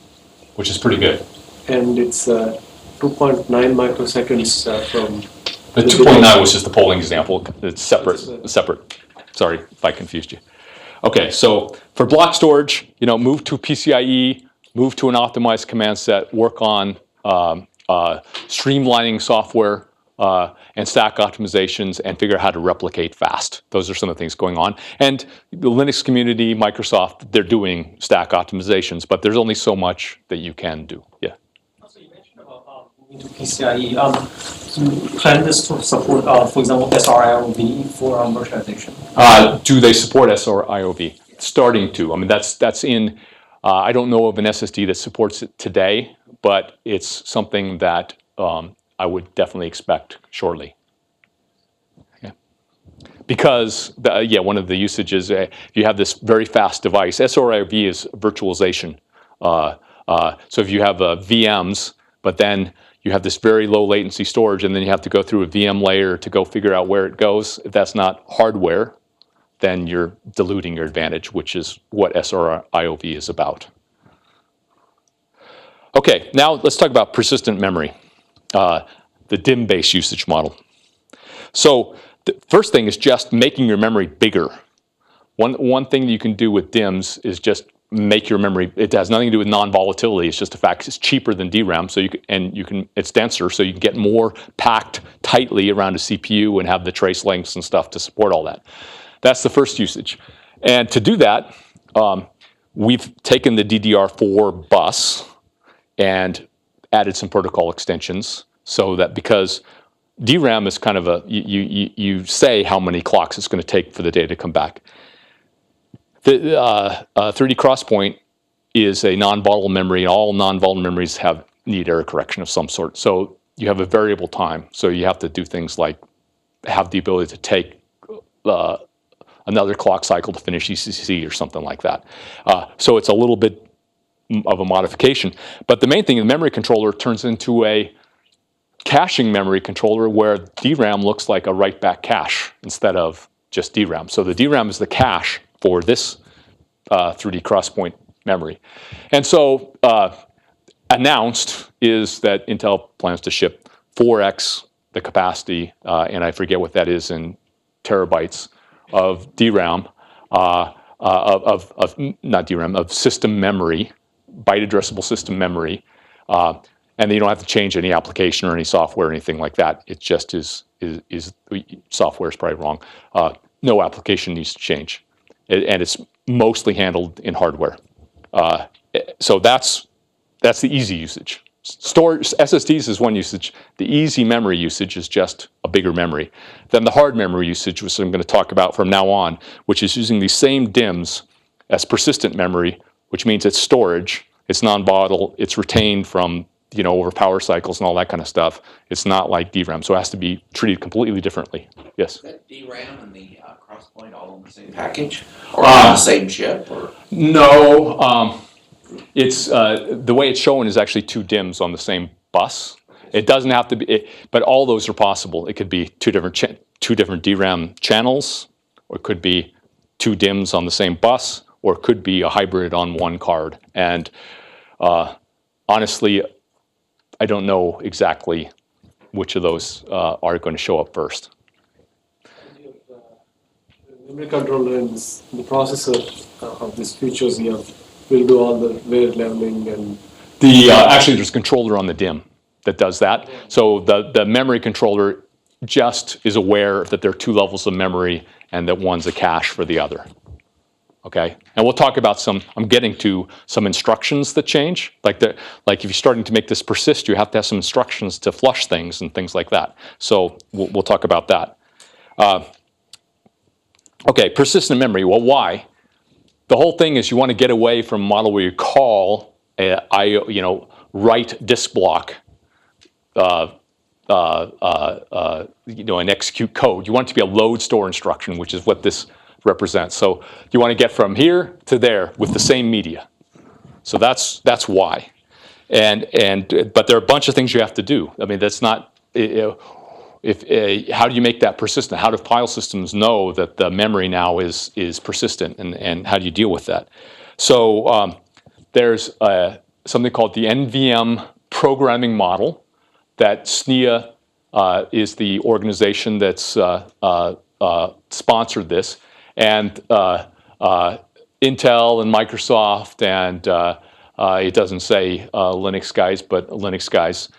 which is pretty good. And it's 2.9 microseconds from... The 2.9 was just the polling example. It's separate. Sorry if I confused you. Okay, so for block storage, move to PCIe, move to an optimized command set, work on streamlining software and stack optimizations, and figure out how to replicate fast. Those are some of the things going on. And the Linux community, Microsoft, they're doing stack optimizations, but there's only so much that you can do. Yeah. Also, you mentioned about moving to PCIe. Do you plan this to support, for example, SRIOV for virtualization? Do they support SRIOV? Starting to. I mean, that's in. I don't know of an SSD that supports it today, but it's something that I would definitely expect shortly. Yeah. Because one of the usages, if you have this very fast device, SRIOV is virtualization. So if you have VMs, but then you have this very low latency storage, and then you have to go through a VM layer to go figure out where it goes. If that's not hardware, then you're diluting your advantage, which is what SRIOV is about. Okay, now let's talk about persistent memory, the DIMM-based usage model. So the first thing is just making your memory bigger. One thing you can do with DIMMs is just make your memory, it has nothing to do with non-volatility, it's just the fact it's cheaper than DRAM, so it's denser, so you can get more packed tightly around a CPU and have the trace lengths and stuff to support all that. That's the first usage. And to do that, we've taken the DDR4 bus and added some protocol extensions so that, because DRAM is kind of you say how many clocks it's going to take for the data to come back. The 3D Crosspoint is a non-volatile memory. All non-volatile memories need error correction of some sort. So you have a variable time. So you have to do things like have the ability to take another clock cycle to finish ECC or something like that. So it's a little bit of a modification. But the main thing, the memory controller turns into a caching memory controller where DRAM looks like a write-back cache instead of just DRAM. So the DRAM is the cache for this 3D Crosspoint memory. And so announced is that Intel plans to ship 4x the capacity, and I forget what that is in terabytes, of DRAM, not DRAM, of system memory, byte addressable system memory, and you don't have to change any application or any software or anything like that. It just is software is probably wrong. no application needs to change. And it's mostly handled in hardware. So that's the easy usage. Storage, SSDs is one usage. The easy memory usage is just a bigger memory. Then the hard memory usage, which I'm going to talk about from now on, which is using these same DIMMs as persistent memory, which means it's storage, it's non-volatile, it's retained from, over power cycles and all that kind of stuff. It's not like DRAM, so it has to be treated completely differently. Yes? Is that DRAM and the Crosspoint all in the same package? Or on the same chip? Or? No. It's the way it's shown is actually two DIMMs on the same bus. It doesn't have to be, but all those are possible. It could be two different DRAM channels, or it could be two DIMMs on the same bus, or it could be a hybrid on one card. And honestly, I don't know exactly which of those are going to show up first. The memory controller and the processor of these features here will do all the layer leveling and... Actually, there's a controller on the DIMM that does that. So the memory controller just is aware that there are two levels of memory and that one's a cache for the other. Okay, and we'll talk about I'm getting to some instructions that change. Like if you're starting to make this persist, you have to have some instructions to flush things and things like that. So we'll talk about that. Okay, persistent memory. Well, why? The whole thing is you want to get away from a model where you call write disk block, and execute code. You want it to be a load store instruction, which is what this represents. So you want to get from here to there with the same media. So that's why. But there are a bunch of things you have to do. I mean, that's not. How do you make that persistent? How do file systems know that the memory now is persistent, and how do you deal with that? So there's something called the NVM programming model that SNIA is the organization that's sponsored this, and Intel and Microsoft and it doesn't say Linux guys, but Linux guys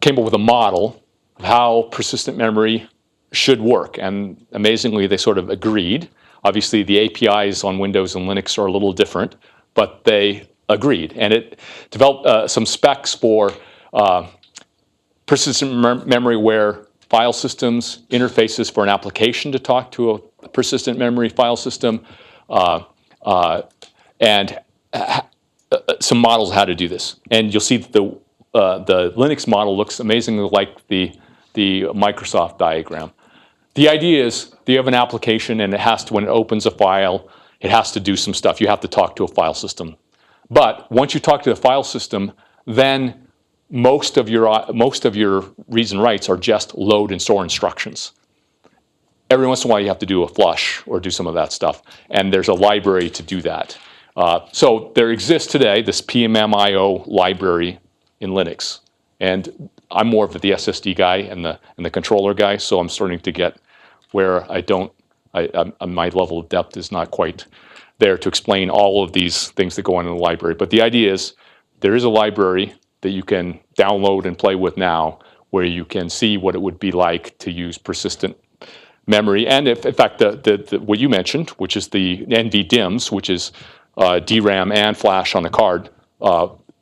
came up with a model of how persistent memory should work. And amazingly, they sort of agreed. Obviously, the APIs on Windows and Linux are a little different, but they agreed. And it developed some specs for persistent memory where file systems interfaces for an application to talk to a persistent memory file system, and some models of how to do this. And you'll see that the Linux model looks amazingly like the Microsoft diagram. The idea is that you have an application, and it has to, when it opens a file, it has to do some stuff. You have to talk to a file system. But once you talk to the file system, then most of your reads and writes are just load and store instructions. Every once in a while, you have to do a flush or do some of that stuff, and there's a library to do that. So there exists today this PMMIO library in Linux, and I'm more of the SSD guy and the controller guy, so I'm starting to get where my level of depth is not quite there to explain all of these things that go on in the library. But the idea is there is a library that you can download and play with now, where you can see what it would be like to use persistent memory. And if, in fact, what you mentioned, which is the NVDIMMs, which is DRAM and flash on a card,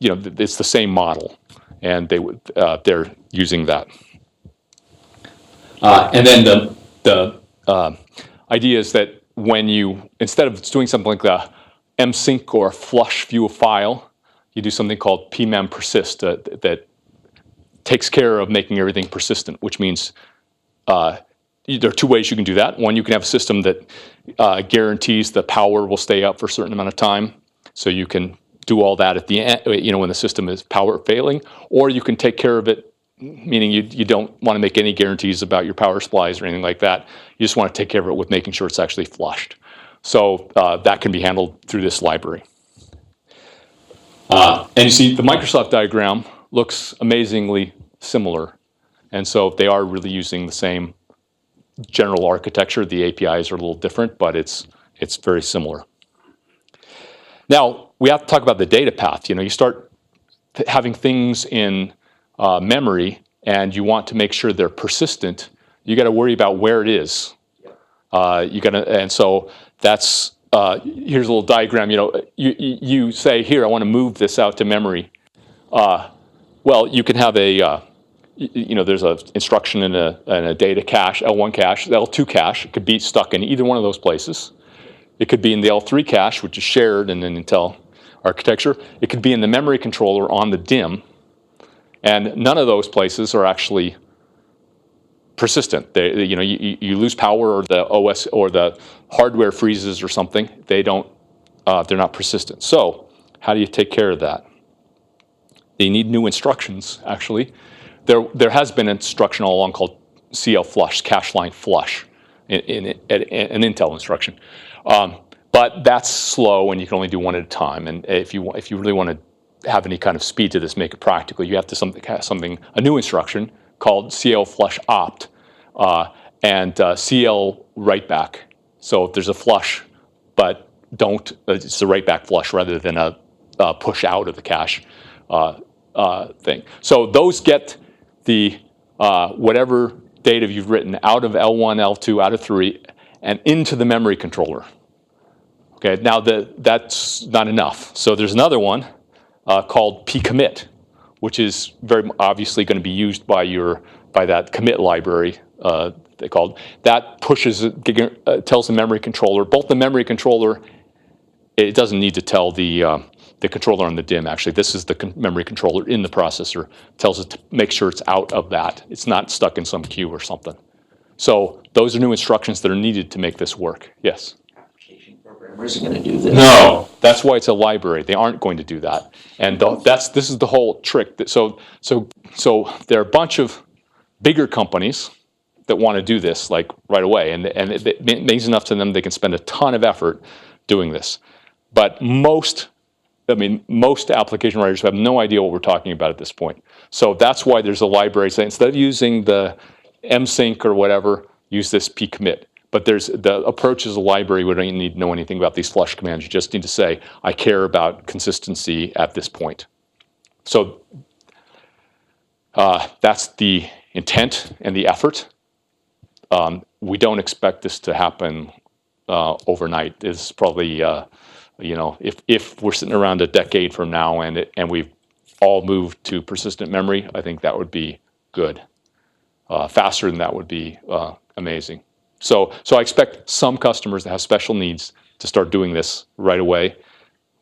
it's the same model, and they're using that. And then the idea is that when you, instead of doing something like the msync or flush view of file, you do something called pmem persist that takes care of making everything persistent, which means there are two ways you can do that. One, you can have a system that guarantees the power will stay up for a certain amount of time, so you can do all that at the end, when the system is power failing, or you can take care of it, meaning you don't want to make any guarantees about your power supplies or anything like that. You just want to take care of it with making sure it's actually flushed. So that can be handled through this library. And you see the Microsoft diagram looks amazingly similar. And so they are really using the same general architecture. The APIs are a little different, but it's very similar. Now, we have to talk about the data path. You start having things in memory, and you want to make sure they're persistent. You got to worry about where it is. And so that's here's a little diagram. You say here, I want to move this out to memory. Well, you can have a there's an instruction in a data cache, L1 cache, L2 cache. It could be stuck in either one of those places. It could be in the L3 cache, which is shared in an Intel architecture. It could be in the memory controller on the DIMM. And none of those places are actually persistent. You lose power, or the OS or the hardware freezes or something. They're not persistent. So how do you take care of that? They need new instructions, actually. There has been an instruction all along called CL flush, cache line flush, an Intel instruction. But that's slow, and you can only do one at a time. And if you really want to have any kind of speed to this, make it practical, you have to a new instruction called CL flush opt and CL write back. So if there's a flush, but it's a write back flush rather than a push out of the cache thing. So those get the whatever data you've written out of L1, L2, out of 3, and into the memory controller. Okay, now that's not enough. So there's another one called pcommit, which is very obviously going to be used by that commit library. They called that tells the memory controller. Both the memory controller, it doesn't need to tell the controller on the DIMM. Actually, this is the memory controller in the processor. Tells it to make sure it's out of that. It's not stuck in some queue or something. So those are new instructions that are needed to make this work. Yes. Programmers are going to do this. No, that's why it's a library. They aren't going to do that, and this is the whole trick. So there are a bunch of bigger companies that want to do this like right away, and it means enough to them they can spend a ton of effort doing this. But most application writers have no idea what we're talking about at this point. So that's why there's a library saying instead of using the msync or whatever, use this pcommit. But the approach is a library. We don't need to know anything about these flush commands. You just need to say, I care about consistency at this point. So that's the intent and the effort. We don't expect this to happen overnight. It's probably, if we're sitting around a decade from now and we've all moved to persistent memory, I think that would be good. Faster than that would be amazing. So I expect some customers that have special needs to start doing this right away,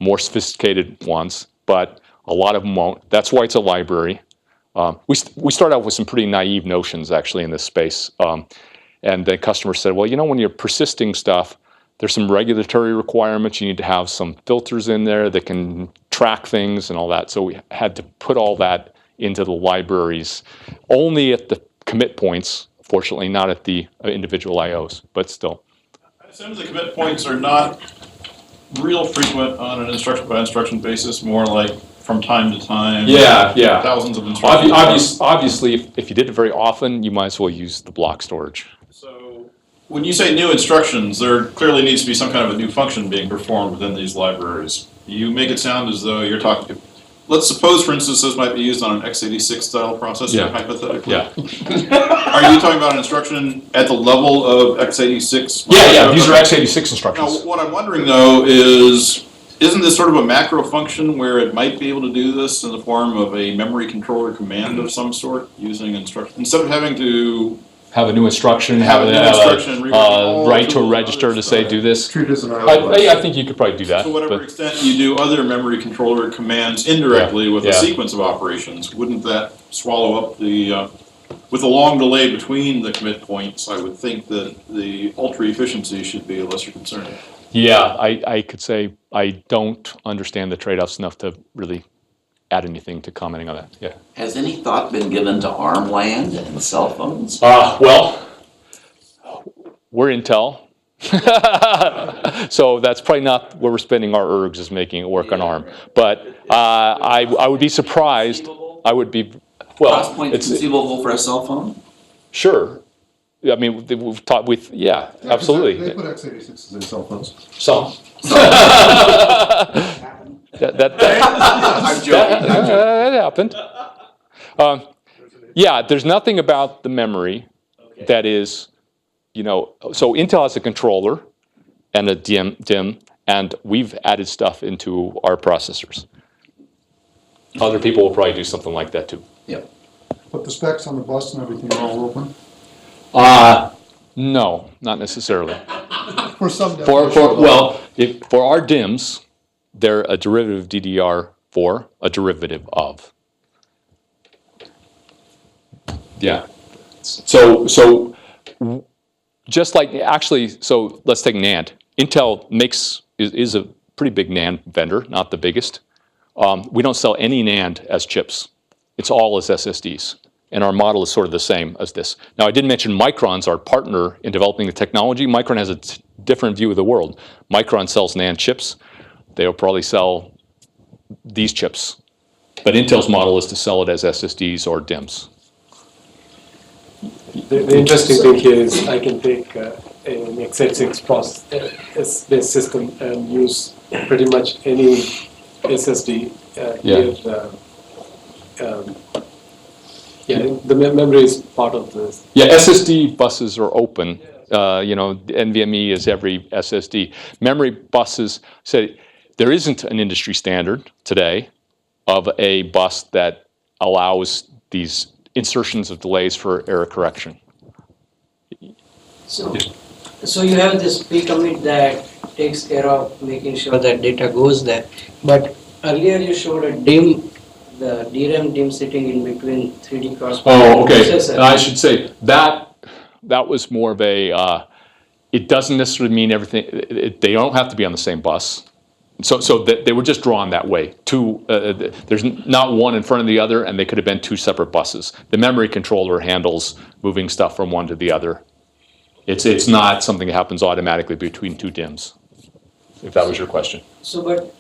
more sophisticated ones, but a lot of them won't. That's why it's a library. We start out with some pretty naive notions actually in this space. And the customer said, well, when you're persisting stuff, there's some regulatory requirements. You need to have some filters in there that can track things and all that. So we had to put all that into the libraries, only at the commit points, fortunately, not at the individual IOs, but still. I assume the commit points are not real frequent on an instruction by instruction basis, more like from time to time. Yeah. Thousands of instructions. Obviously, if you did it very often, you might as well use the block storage. So when you say new instructions, there clearly needs to be some kind of a new function being performed within these libraries. You make it sound as though you're talking. Let's suppose, for instance, this might be used on an x86 style processor, hypothetically. Yeah. Are you talking about an instruction at the level of x86? Yeah. These are x86 instructions. Now, what I'm wondering, though, isn't this sort of a macro function where it might be able to do this in the form of a memory controller command of some sort using instruction instead of having to have a new instruction, write to a register to say do this. Treat it as an IO. I think you could probably do that. To whatever extent you do other memory controller commands indirectly with a sequence of operations, wouldn't that swallow up with a long delay between the commit points? I would think that the ultra efficiency should be a lesser concern. Yeah, I could say I don't understand the trade-offs enough to really add anything to commenting on that. Yeah. Has any thought been given to ARM land and cell phones? Well, we're Intel. So that's probably not where we're spending our ergs, is making it work on ARM. But I would be surprised. I would be, Crosspoint conceivable for a cell phone? Sure. I mean, we've taught with, absolutely. They put x86s in cell phones. Some. That happened. There's nothing about the memory that is so Intel has a controller and a DIMM, and we've added stuff into our processors. Other people will probably do something like that too. Yep. But the specs on the bus and everything are all open? No, not necessarily. For some For our DIMMs, they're a derivative of DDR4, a derivative of. Yeah. So just like actually, so let's take NAND. Intel is a pretty big NAND vendor, not the biggest. We don't sell any NAND as chips. It's all as SSDs. And our model is sort of the same as this. Now, I did mention Micron's our partner in developing the technology. Micron has a different view of the world. Micron sells NAND chips. They'll probably sell these chips. But Intel's model is to sell it as SSDs or DIMMs. The interesting thing here is I can take an x86 process-based system and use pretty much any SSD. The memory is part of this. Yeah, SSD buses are open. NVMe is every SSD. Memory buses, say, there isn't an industry standard today of a bus that allows these insertions of delays for error correction. So you have this pre-commit that takes care of making sure that data goes there. But earlier you showed a DIMM, the DRAM DIMM sitting in between 3D cross-point. Oh, okay. I should say that was more of a. It doesn't necessarily mean everything. They don't have to be on the same bus. So they were just drawn that way. There's not one in front of the other, and they could have been two separate buses. The memory controller handles moving stuff from one to the other. It's not something that happens automatically between two DIMMs, if that was your question. So, but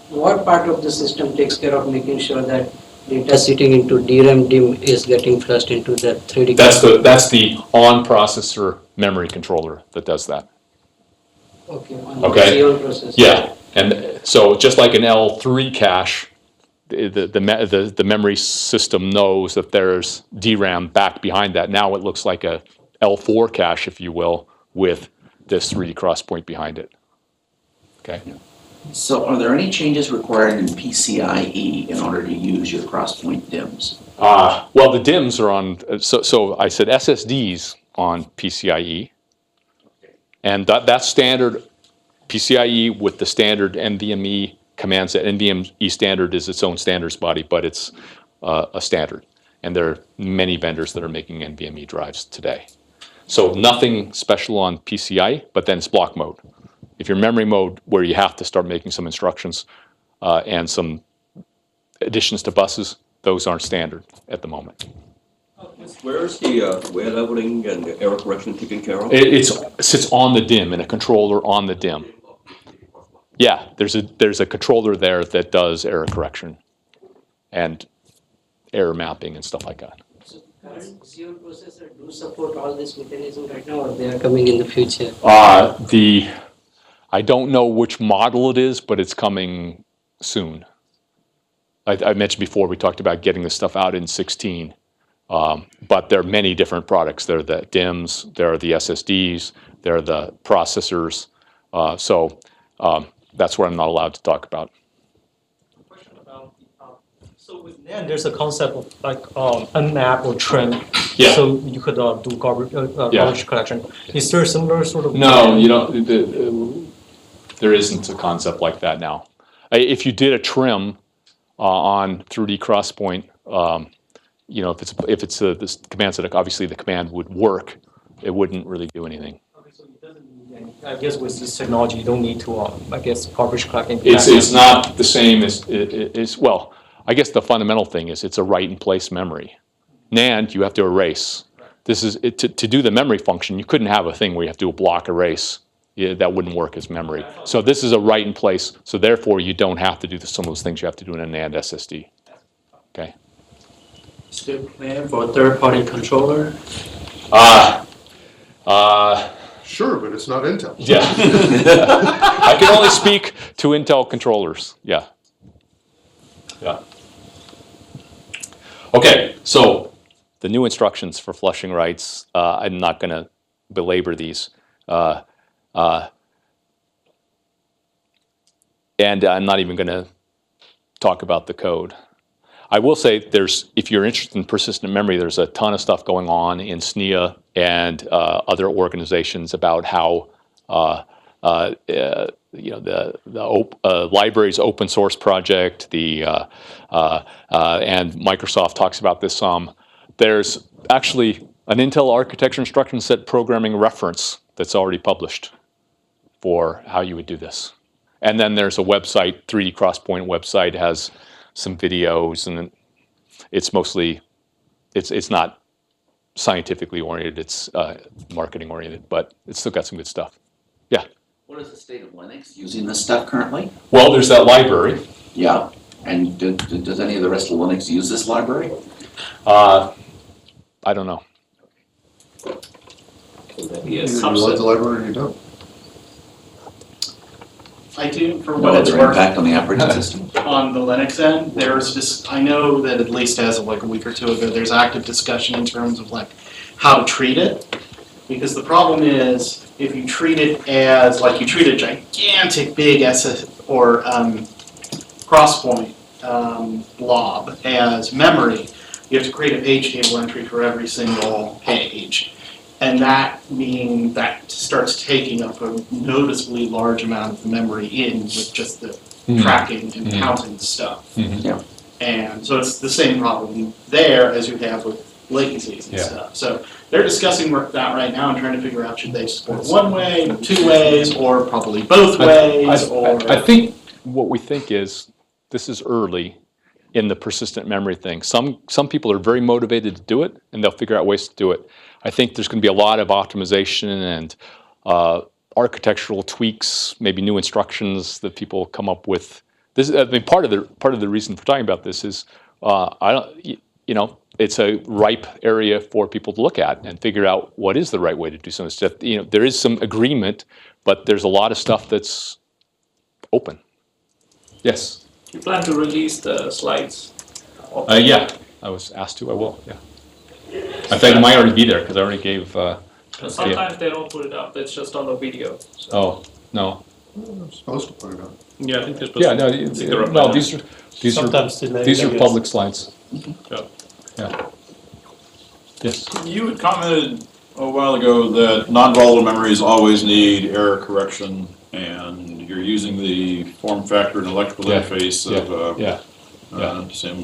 what part of the system takes care of making sure that data sitting into DRAM DIMM is getting flushed into the 3D? That's the on-processor memory controller that does that. Okay. The processor. Yeah. And so just like an L3 cache, the memory system knows that there's DRAM back behind that. Now it looks like a L4 cache, if you will, with this 3D cross-point behind it. Okay. So are there any changes required in PCIe in order to use your cross-point DIMMs? Well, the DIMMs are on, so I said SSDs on PCIe. And that's standard PCIe with the standard NVMe command set. NVMe standard is its own standards body, but it's a standard. And there are many vendors that are making NVMe drives today. So nothing special on PCIe, but then it's block mode. If you're memory mode where you have to start making some instructions and some additions to buses, those aren't standard at the moment. Where's the wear leveling and the error correction taken care of? It sits on the DIMM, in a controller on the DIMM. Yeah, there's a controller there that does error correction and error mapping and stuff like that. So current Xeon processor do support all this mechanism right now, or they are coming in the future? I don't know which model it is, but it's coming soon. I mentioned before, we talked about getting this stuff out in 16. But there are many different products. There are the DIMMs, there are the SSDs, there are the processors. So that's what I'm not allowed to talk about. Question about so with NAND, there's a concept of like unmap or trim. Yeah. So you could do garbage collection. Is there a similar sort of? No, you know, there isn't a concept like that now. If you did a trim on 3D crosspoint, you know, if it's this command set, obviously the command would work. It wouldn't really do anything. Okay, so it doesn't need any, I guess with this technology, you don't need to, I guess, garbage collecting. It's not the same as well. I guess the fundamental thing is it's a write-in-place memory. NAND, you have to erase. This is to do the memory function. You couldn't have a thing where you have to do a block erase. Yeah, that wouldn't work as memory. So this is a write-in-place. So therefore, you don't have to do some of those things you have to do in a NAND SSD. Okay. Is there a plan for a third-party controller? Sure, but it's not Intel. Yeah. I can only speak to Intel controllers. Yeah. Yeah. Okay, so the new instructions for flushing writes, I'm not going to belabor these. And I'm not even going to talk about the code. I will say if you're interested in persistent memory, there's a ton of stuff going on in SNIA and other organizations about how the library's open source project, and Microsoft talks about this some. There's actually an Intel architecture instruction set programming reference that's already published for how you would do this. And then there's a website, 3D Crosspoint website, has some videos, and it's mostly, it's not scientifically oriented, it's marketing oriented, but it's still got some good stuff. Yeah? What is the state of Linux using this stuff currently? Well, there's that library. Yeah, and does any of the rest of Linux use this library? I don't know. Either you like the library or you don't. I do, for No what it's other worth. impact on the operating system? On the Linux end, there's just, I know that at least as of like a week or two ago, there's active discussion in terms of like how to treat it. Because the problem is, if you treat it as, like you treat a gigantic big SS or crosspoint blob as memory, you have to create a page table entry for every single page. And that starts taking up a noticeably large amount of the memory in with just the tracking and counting stuff. Yeah. And so it's the same problem there as you have with latencies and stuff. So they're discussing that right now and trying to figure out should they support one way, 2 ways, or probably both ways. I think what we think is this is early in the persistent memory thing. Some people are very motivated to do it, and they'll figure out ways to do it. I think there's going to be a lot of optimization and architectural tweaks, maybe new instructions that people come up with. This, I mean, part of the reason for talking about this is it's a ripe area for people to look at and figure out what is the right way to do some stuff. There is some agreement, but there's a lot of stuff that's open. Yes. You plan to release the slides? Yeah, I was asked to. I will. Yeah. I think it might already be there because I already gave. Sometimes they don't put it up. It's just on the video. So. Oh no. I'm supposed to put it up. Yeah, I think they're supposed Yeah, to. These are public slides. Yeah. Yeah. Yes. You had commented a while ago that non-volatile memories always need error correction, and you're using the form factor and electrical interface of SIM,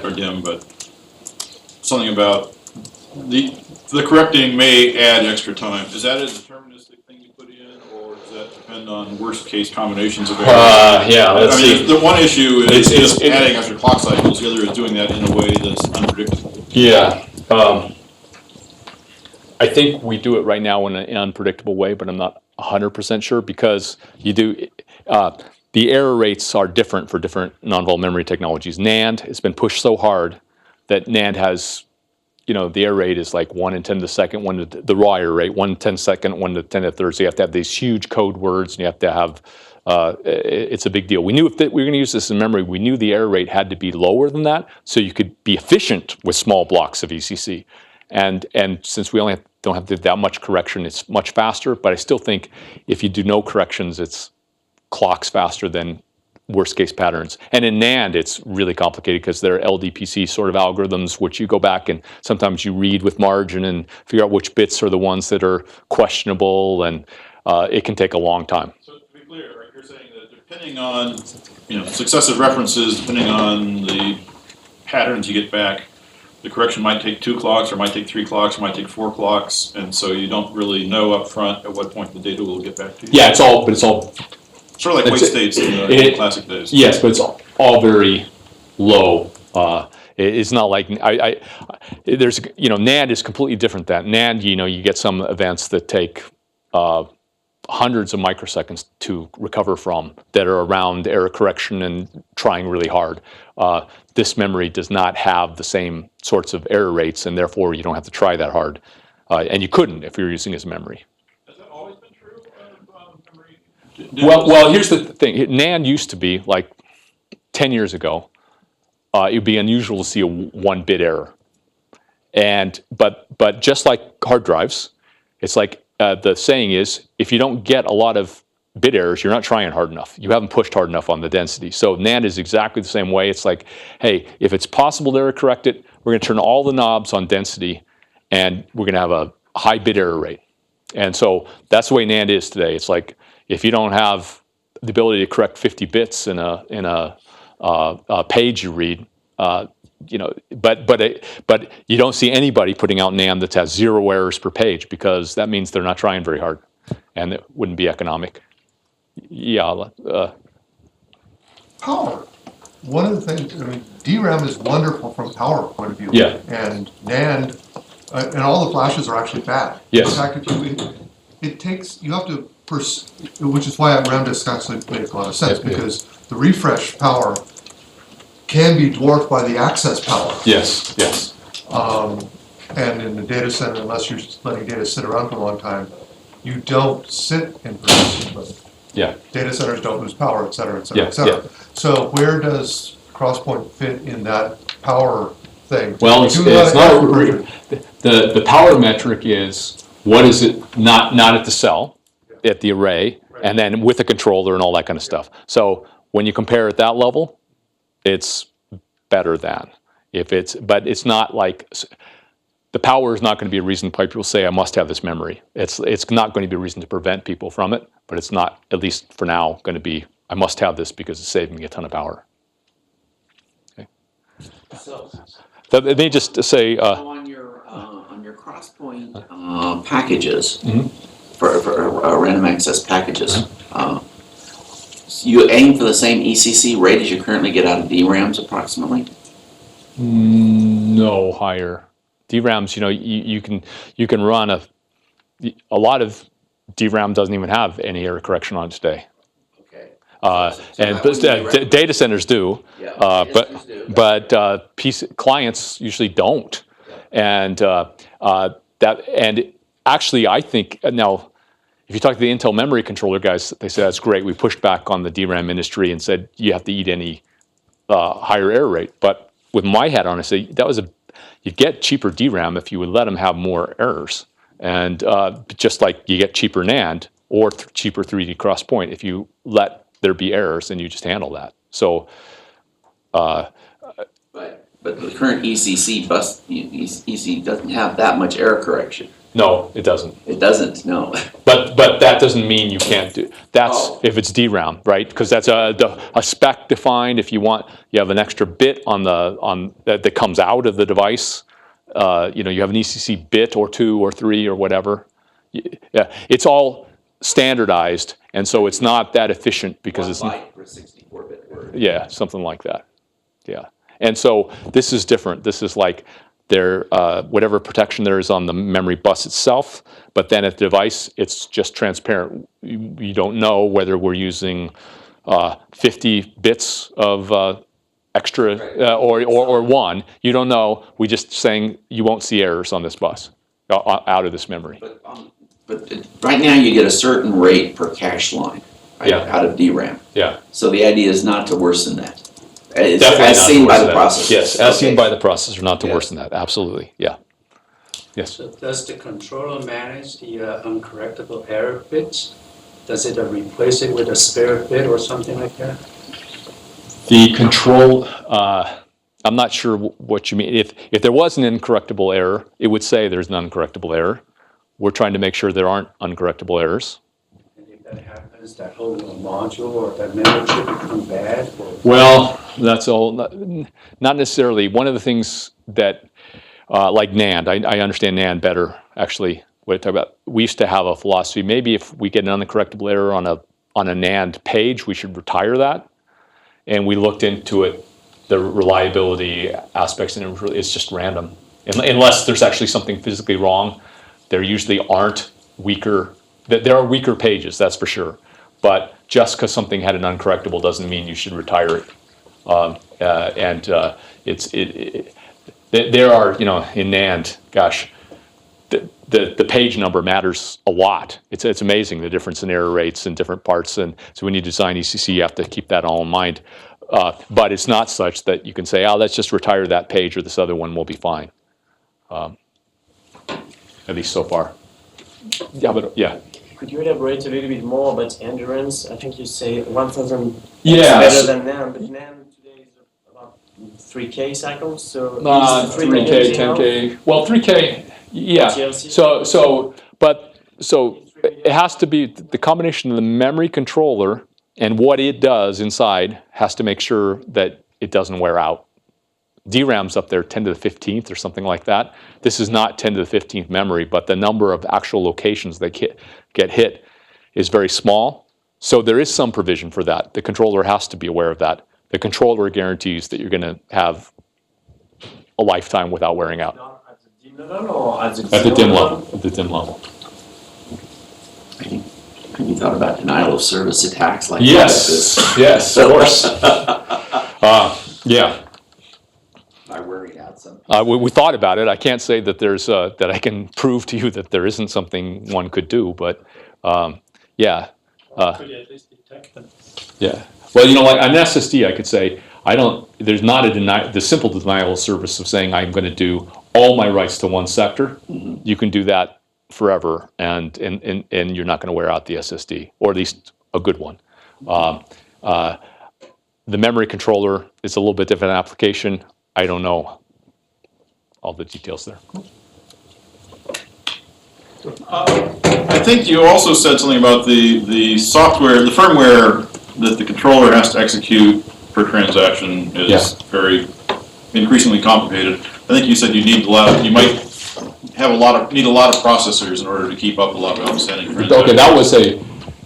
or DIM, but something about the correcting may add extra time. Is that a deterministic thing you put in, or does that depend on worst case combinations of errors? Let's see. The one issue is just adding extra clock cycles. The other is doing that in a way that's unpredictable. Yeah. I think we do it right now in an unpredictable way, but I'm not 100% sure because you do. The error rates are different for different non-volatile memory technologies. NAND has been pushed so hard that NAND has, the error rate is like 1 in 10 to the second, the raw error rate, 1 in 10 second, 1 to 10 to the third. So you have to have these huge code words, and you have to have, it's a big deal. We knew if we were going to use this in memory, we knew the error rate had to be lower than that, so you could be efficient with small blocks of ECC. And since we don't have to do that much correction, it's much faster, but I still think if you do no corrections, it's clocks faster than worst case patterns. And in NAND, it's really complicated because there are LDPC sort of algorithms, which you go back and sometimes you read with margin and figure out which bits are the ones that are questionable, and it can take a long time. So to be clear, right, you're saying that depending on successive references, depending on the patterns you get back, the correction might take 2 clocks, or might take 3 clocks, or might take 4 clocks, and so you don't really know up front at what point the data will get back to you. Yeah, it's all sort of like wait states in the classic days. Yes, but it's all very low. It's not like there's NAND is completely different than NAND. You get some events that take hundreds of microseconds to recover from that are around error correction and trying really hard. This memory does not have the same sorts of error rates, and therefore you don't have to try that hard. And you couldn't if you were using it as memory. Has that always been true of memory? Well, here's the thing. NAND used to be, like 10 years ago, it would be unusual to see a 1-bit error. But just like hard drives, it's like the saying is, if you don't get a lot of bit errors, you're not trying hard enough. You haven't pushed hard enough on the density. So NAND is exactly the same way. It's like, hey, if it's possible to error correct it, we're going to turn all the knobs on density, and we're going to have a high bit error rate. And so that's the way NAND is today. It's like, if you don't have the ability to correct 50 bits in a page you read, you know, but you don't see anybody putting out NAND that has 0 errors per page, because that means they're not trying very hard, and it wouldn't be economic. Yeah. Power. One of the things, I mean, DRAM is wonderful from power point of view. Yeah. And NAND, and all the flashes are actually bad. Yes. In fact, it takes, you have to, which is why RAM disk actually makes a lot of sense, because the refresh power can be dwarfed by the access power. Yes, yes. And in the data center, unless you're letting data sit around for a long time, you don't sit in production mode. Yeah. Data centers don't lose power, et cetera, et cetera, Yeah, et cetera. yeah. So where does Crosspoint fit in that power thing? Well, it's not the power metric is, what is it, not at the cell, at the array, and then with the controller and all that kind of stuff. So when you compare at that level, it's better than. But it's not like, the power is not going to be a reason why people say, I must have this memory. It's not going to be a reason to prevent people from it, but it's not, at least for now, going to be, I must have this because it's saving me a ton of power. Okay. So They just say, on your Crosspoint packages, for random access packages, you aim for the same ECC rate as you currently get out of DRAMs approximately? No, higher. DRAMs, you know, you can run a lot of DRAM doesn't even have any error correction on it today. Okay. And data centers do, Yeah, but PC clients usually don't. And and actually, I think now, if you talk to the Intel memory controller guys, they say that's great. We pushed back on the DRAM industry and said you have to eat any higher error rate. But with my hat on, I say you'd get cheaper DRAM if you would let them have more errors. And just like you get cheaper NAND or cheaper 3D Crosspoint if you let there be errors and you just handle that. So, But the current ECC bus, EC doesn't have that much error correction. no, it doesn't. It doesn't, no. But that doesn't mean you can't do. That's if it's DRAM, right? Because that's a spec defined. If you have an extra bit on that comes out of the device. You know, you have an ECC bit or 2 or 3 or whatever. Yeah, it's all standardized, and so it's not that efficient because 1 it's byte per 64-bit word. Yeah, something like that. Yeah, and so this is different. This is like whatever protection there is on the memory bus itself, but then at the device, it's just transparent. You don't know whether we're using 50 bits of extra or 1. You don't know. We're just saying you won't see errors on this bus out of this memory. But right now you get a certain rate per cache line, right, out of DRAM. Yeah. So the idea is not to worsen that. Definitely as seen by the processor. Yes, as seen by the processor, not to worsen that. Absolutely, yeah. Yes. So does the controller manage the uncorrectable error bits? Does it replace it with a spare bit or something like that? The control, I'm not sure what you mean. If there was an incorrectable error, it would say there's an uncorrectable error. We're trying to make sure there aren't uncorrectable errors. And if that happens, that whole module or that memory chip become bad? Well, that's all. Not necessarily. One of the things that, like NAND, I understand NAND better, actually. What I talk about. We used to have a philosophy, maybe if we get an uncorrectable error on a NAND page, we should retire that. And we looked into it, the reliability aspects, and it's just random. Unless there's actually something physically wrong, there usually aren't weaker. There are weaker pages, that's for sure. But just because something had an uncorrectable doesn't mean you should retire it. There are, you know, in NAND, gosh, the page number matters a lot. It's amazing the difference in error rates in different parts, and so when you design ECC, you have to keep that all in mind. But it's not such that you can say, oh, let's just retire that page or this other one will be fine. At least so far. Yeah, but yeah. Could you elaborate a little bit more about endurance? I think you say 1,000 Yeah. better than NAND, but NAND today is about 3K cycles, so is 3K, 10K. Well, 3K, yeah. So it has to be the combination of the memory controller and what it does inside has to make sure that it doesn't wear out. DRAM's up there 10 to the 15th or something like that. This is not 10 to the 15th memory, but the number of actual locations that get hit is very small. So there is some provision for that. The controller has to be aware of that. The controller guarantees that you're going to have a lifetime without wearing out. At the DIMM level or at the DIMM level? At the DIMM level. Have you thought about denial of service attacks like this? Yes, of course. Yeah. By wearing out something. We thought about it. I can't say that there's that I can prove to you that there isn't something one could do, but yeah. Could you at least detect them? Yeah. Well, like on an SSD, I could say there's not the simple denial of service of saying I'm going to do all my writes to one sector. Mm-hmm. You can do that forever, and you're not going to wear out the SSD, or at least a good one. The memory controller is a little bit different application. I don't know all the details there. I think you also said something about the software, the firmware that the controller has to execute per transaction is very increasingly complicated. I think you said you need you might have need a lot of processors in order to keep up a lot of outstanding transactions. Okay,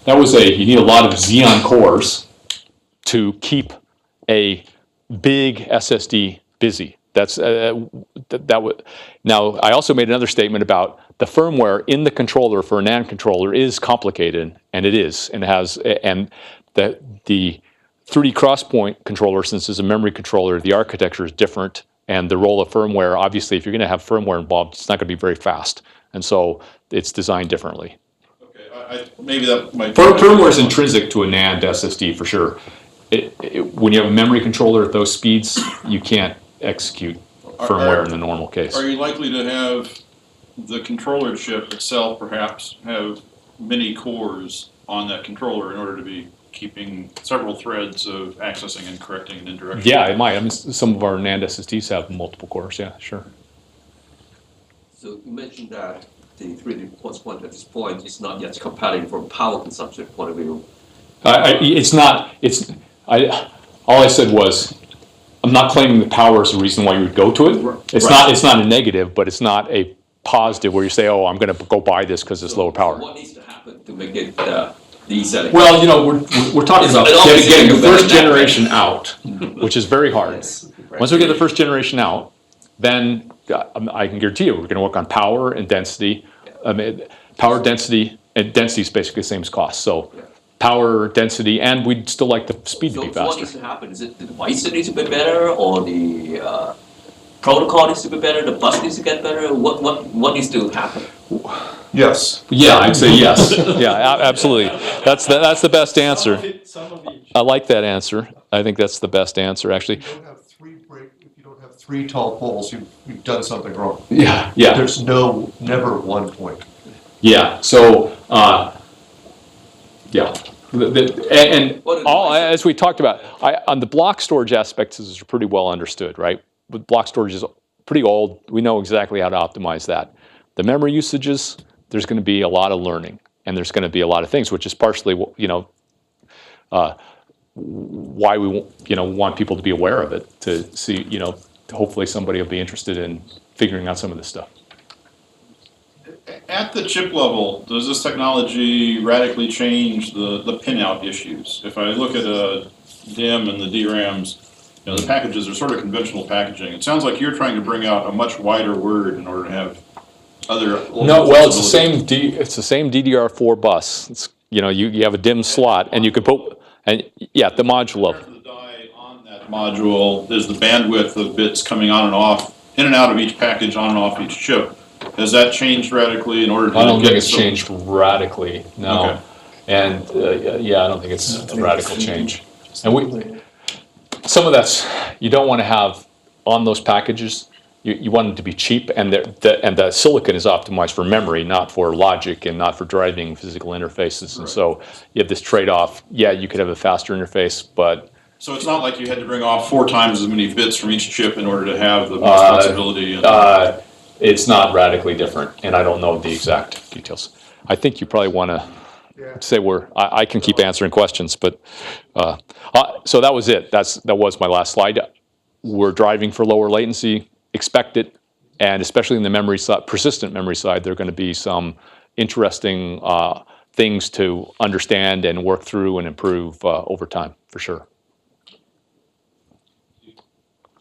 that was you need a lot of Xeon cores to keep a big SSD busy. That's Now, I also made another statement about the firmware in the controller for a NAND controller is complicated, and it is, and the 3D XPoint controller, since it's a memory controller, the architecture is different, and the role of firmware, obviously, if you're going to have firmware involved, it's not going to be very fast, and so it's designed differently. Okay, maybe that might. Firmware is intrinsic to a NAND SSD for sure. When you have a memory controller at those speeds, you can't execute firmware in the normal case. Are you likely to have the controller chip itself perhaps have many cores on that controller in order to be keeping several threads of accessing and correcting and indirection? Yeah, it might. I mean, some of our NAND SSDs have multiple cores. Yeah, sure. So you mentioned that the 3D XPoint at this point is not yet compatible from power consumption point of view. It's not. All I said was, I'm not claiming that power is the reason why you would go to it. It's not. It's not a negative, but it's not a positive where you say, "Oh, I'm going to go buy this because it's lower power." So what needs to happen to make it these settings? Well, we're talking about getting the first generation out, which is very hard. Once we get the first generation out, then I can guarantee you we're going to work on power and density. Power, density, and density is basically the same as cost. So. Power, density, and we'd still like the speed to be faster. So what needs to happen? Is it the device that needs to be better, or the protocol needs to be better, the bus needs to get better? What needs to happen? Yes. Yeah, I'd say yes. Yeah, absolutely. That's the best answer. I like that answer. I think that's the best answer, actually. If you don't have three tall poles, you've done something wrong. Yeah. There's never one point. Yeah. So. Yeah. And as we talked about, on the block storage aspects, this is pretty well understood, right? But block storage is pretty old. We know exactly how to optimize that. The memory usages, there's going to be a lot of learning, and there's going to be a lot of things, which is partially, why we want people to be aware of it, to see, hopefully somebody will be interested in figuring out some of this stuff. At the chip level, does this technology radically change the pin-out issues? If I look at a DIMM and the DRAMs, the packages are sort of conventional packaging. It sounds like you're trying to bring out a much wider word in order to have other. No, well, it's the same. It's the same DDR4 bus. It's you have a DIMM slot, and you can put the module level. The die on that module, there's the bandwidth of bits coming on and off, in and out of each package, on and off each chip. Has that changed radically in order to? I don't think it's changed radically. No, okay. And I don't think it's a radical change. And some of that's you don't want to have on those packages you want them to be cheap, and the silicon is optimized for memory, not for logic and not for driving physical interfaces. And so you have this trade-off. Yeah, you could have a faster interface, but so it's not like you had to bring off 4 times as many bits from each chip in order to have the most flexibility. It's not radically different, and I don't know the exact details. I think you probably want to say I can keep answering questions, but so that was it. That was my last slide. We're driving for lower latency. Expect it, and especially in the memory side, persistent memory side, there are going to be some interesting things to understand and work through and improve over time, for sure.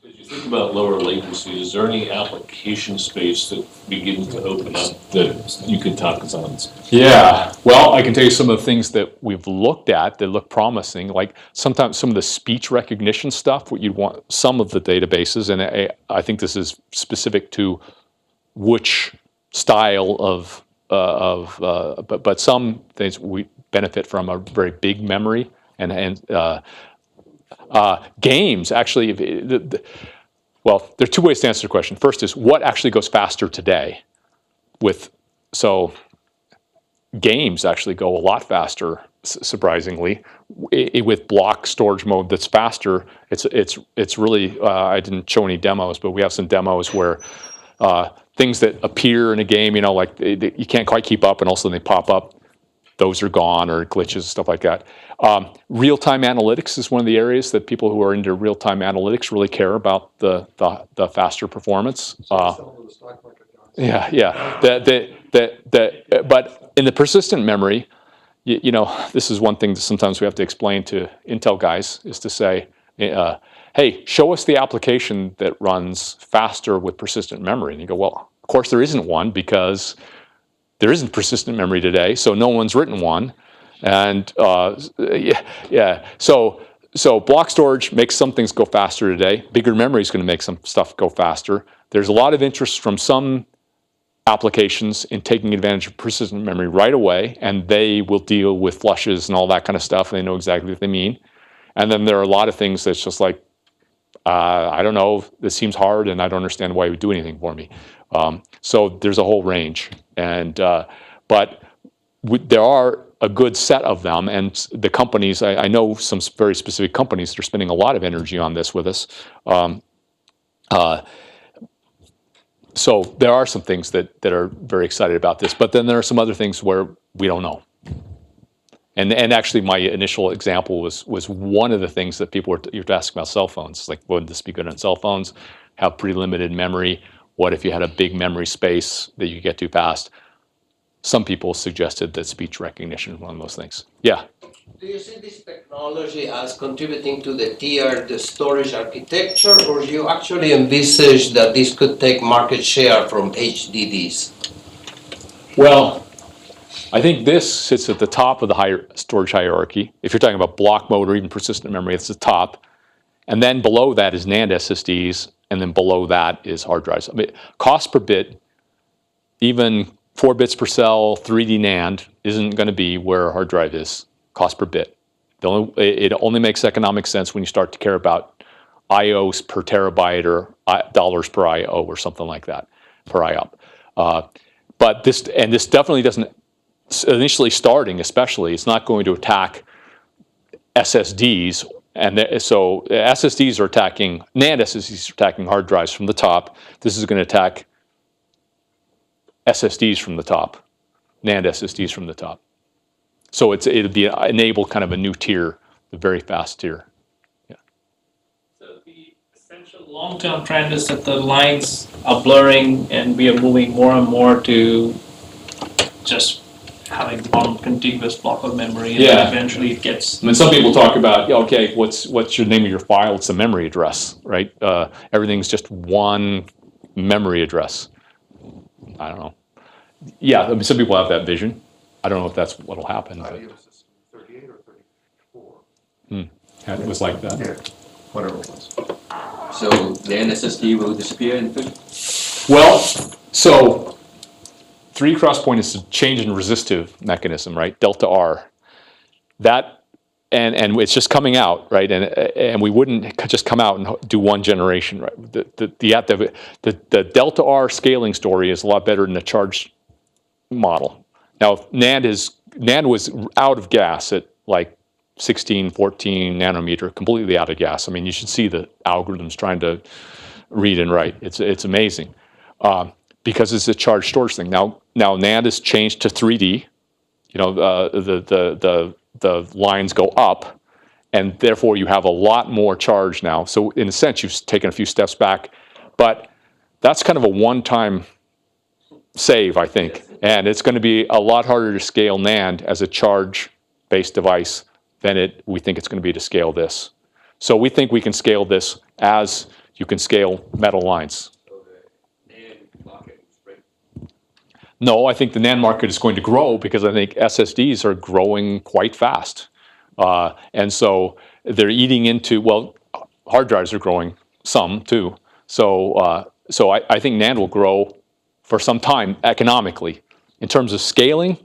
As you think about lower latency, is there any application space that begins to open up that you could talk us on? Yeah, well, I can tell you some of the things that we've looked at that look promising, like sometimes some of the speech recognition stuff, what you'd want some of the databases, and I think this is specific to which style but some things we benefit from a very big memory and games actually. Well, there are 2 ways to answer the question. First is what actually goes faster today so games actually go a lot faster, surprisingly, with block storage mode that's faster. It's really, I didn't show any demos, but we have some demos where things that appear in a game, like you can't quite keep up and all of a sudden they pop up. Those are gone, or glitches, stuff like that. Real-time analytics is one of the areas that people who are into real-time analytics really care about the faster performance. Yeah. But in the persistent memory, this is one thing that sometimes we have to explain to Intel guys, is to say, hey, show us the application that runs faster with persistent memory. And you go, well, of course there isn't one, because there isn't persistent memory today, so no one's written one. And so block storage makes some things go faster today. Bigger memory is going to make some stuff go faster. There's a lot of interest from some applications in taking advantage of persistent memory right away, and they will deal with flushes and all that kind of stuff. They know exactly what they mean. And then there are a lot of things that's just like, I don't know, this seems hard, and I don't understand why it would do anything for me. So there's a whole range, but there are a good set of them, and the companies, I know some very specific companies that are spending a lot of energy on this with us. So there are some things that are very excited about this, but then there are some other things where we don't know. And actually, my initial example was one of the things that people were asking about cell phones. Like, would this be good on cell phones? Have pretty limited memory. What if you had a big memory space that you get too fast? Some people suggested that speech recognition is one of those things. Yeah. Do you see this technology as contributing to the tiered storage architecture, or do you actually envisage that this could take market share from HDDs? Well, I think this sits at the top of the storage hierarchy. If you're talking about block mode or even persistent memory, it's the top. And then below that is NAND SSDs, and then below that is hard drives. I mean, cost per bit, even 4 bits per cell, 3D NAND isn't going to be where a hard drive is, cost per bit. It only makes economic sense when you start to care about IOs per terabyte or dollars per IO or something like that, per IOP. But this definitely doesn't, initially starting especially, it's not going to attack SSDs. And so SSDs are attacking, NAND SSDs are attacking hard drives from the top. This is going to attack SSDs from the top, NAND SSDs from the top. So it'll be enable kind of a new tier, a very fast tier. Yeah. So the essential long-term trend is that the lines are blurring, and we are moving more and more to just having one contiguous block of memory, and then eventually it gets. I mean, some people talk about, okay, what's your name of your file? It's a memory address, right? Everything's just one memory address. I don't know. Yeah, I mean, some people have that vision. I don't know if that's what'll happen. But. 38 or 34. Yeah, it was like that. Yeah, whatever it was. So the NSSD will disappear in the future? Well, so 3 cross point is a change in resistive mechanism, right? Delta R. That and it's just coming out, right? And we wouldn't just come out and do one generation, right? The delta R scaling story is a lot better than the charge model. Now, NAND was out of gas at like 16, 14 nanometer, completely out of gas. I mean, you should see the algorithms trying to read and write. It's amazing because it's a charge storage thing. Now NAND has changed to 3D. You know, the lines go up, and therefore you have a lot more charge now. So in a sense, you've taken a few steps back, but that's kind of a one-time save, I think. And it's going to be a lot harder to scale NAND as a charge-based device than we think it's going to be to scale this. So we think we can scale this as you can scale metal lines. No, I think the NAND market is going to grow because I think SSDs are growing quite fast. And so they're eating into, well, hard drives are growing some too. So I think NAND will grow for some time economically. In terms of scaling,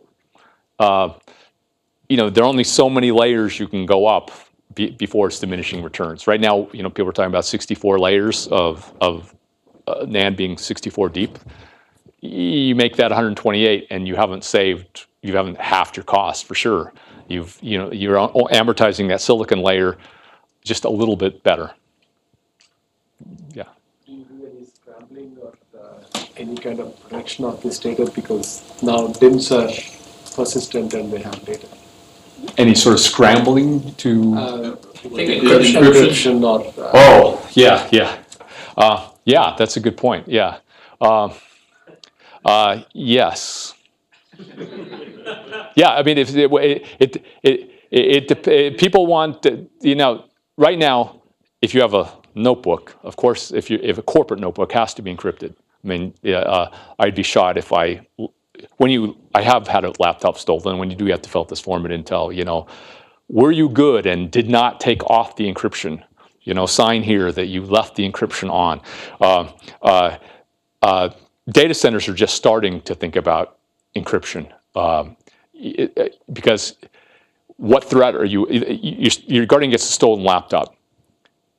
you know, there are only so many layers you can go up before it's diminishing returns. Right now, you know, people are talking about 64 layers of NAND being 64 deep. You make that 128 and you haven't halved your cost for sure. You're amortizing that silicon layer just a little bit better. Yeah. Do you do any scrambling or any kind of protection of this data, because now DIMMs are persistent and they have data? Any sort of scrambling to encryption or oh yeah. Yeah, that's a good point. Yeah. Yes. Yeah, I mean, if people want, you know, right now, if you have a notebook, of course, if a corporate notebook has to be encrypted. I mean, I'd be shot if I have had a laptop stolen. When you do, you have to fill out this form at Intel. You know, were you good and did not take off the encryption? You know, sign here that you left the encryption on. Data centers are just starting to think about encryption because what threat are you're guarding against a stolen laptop,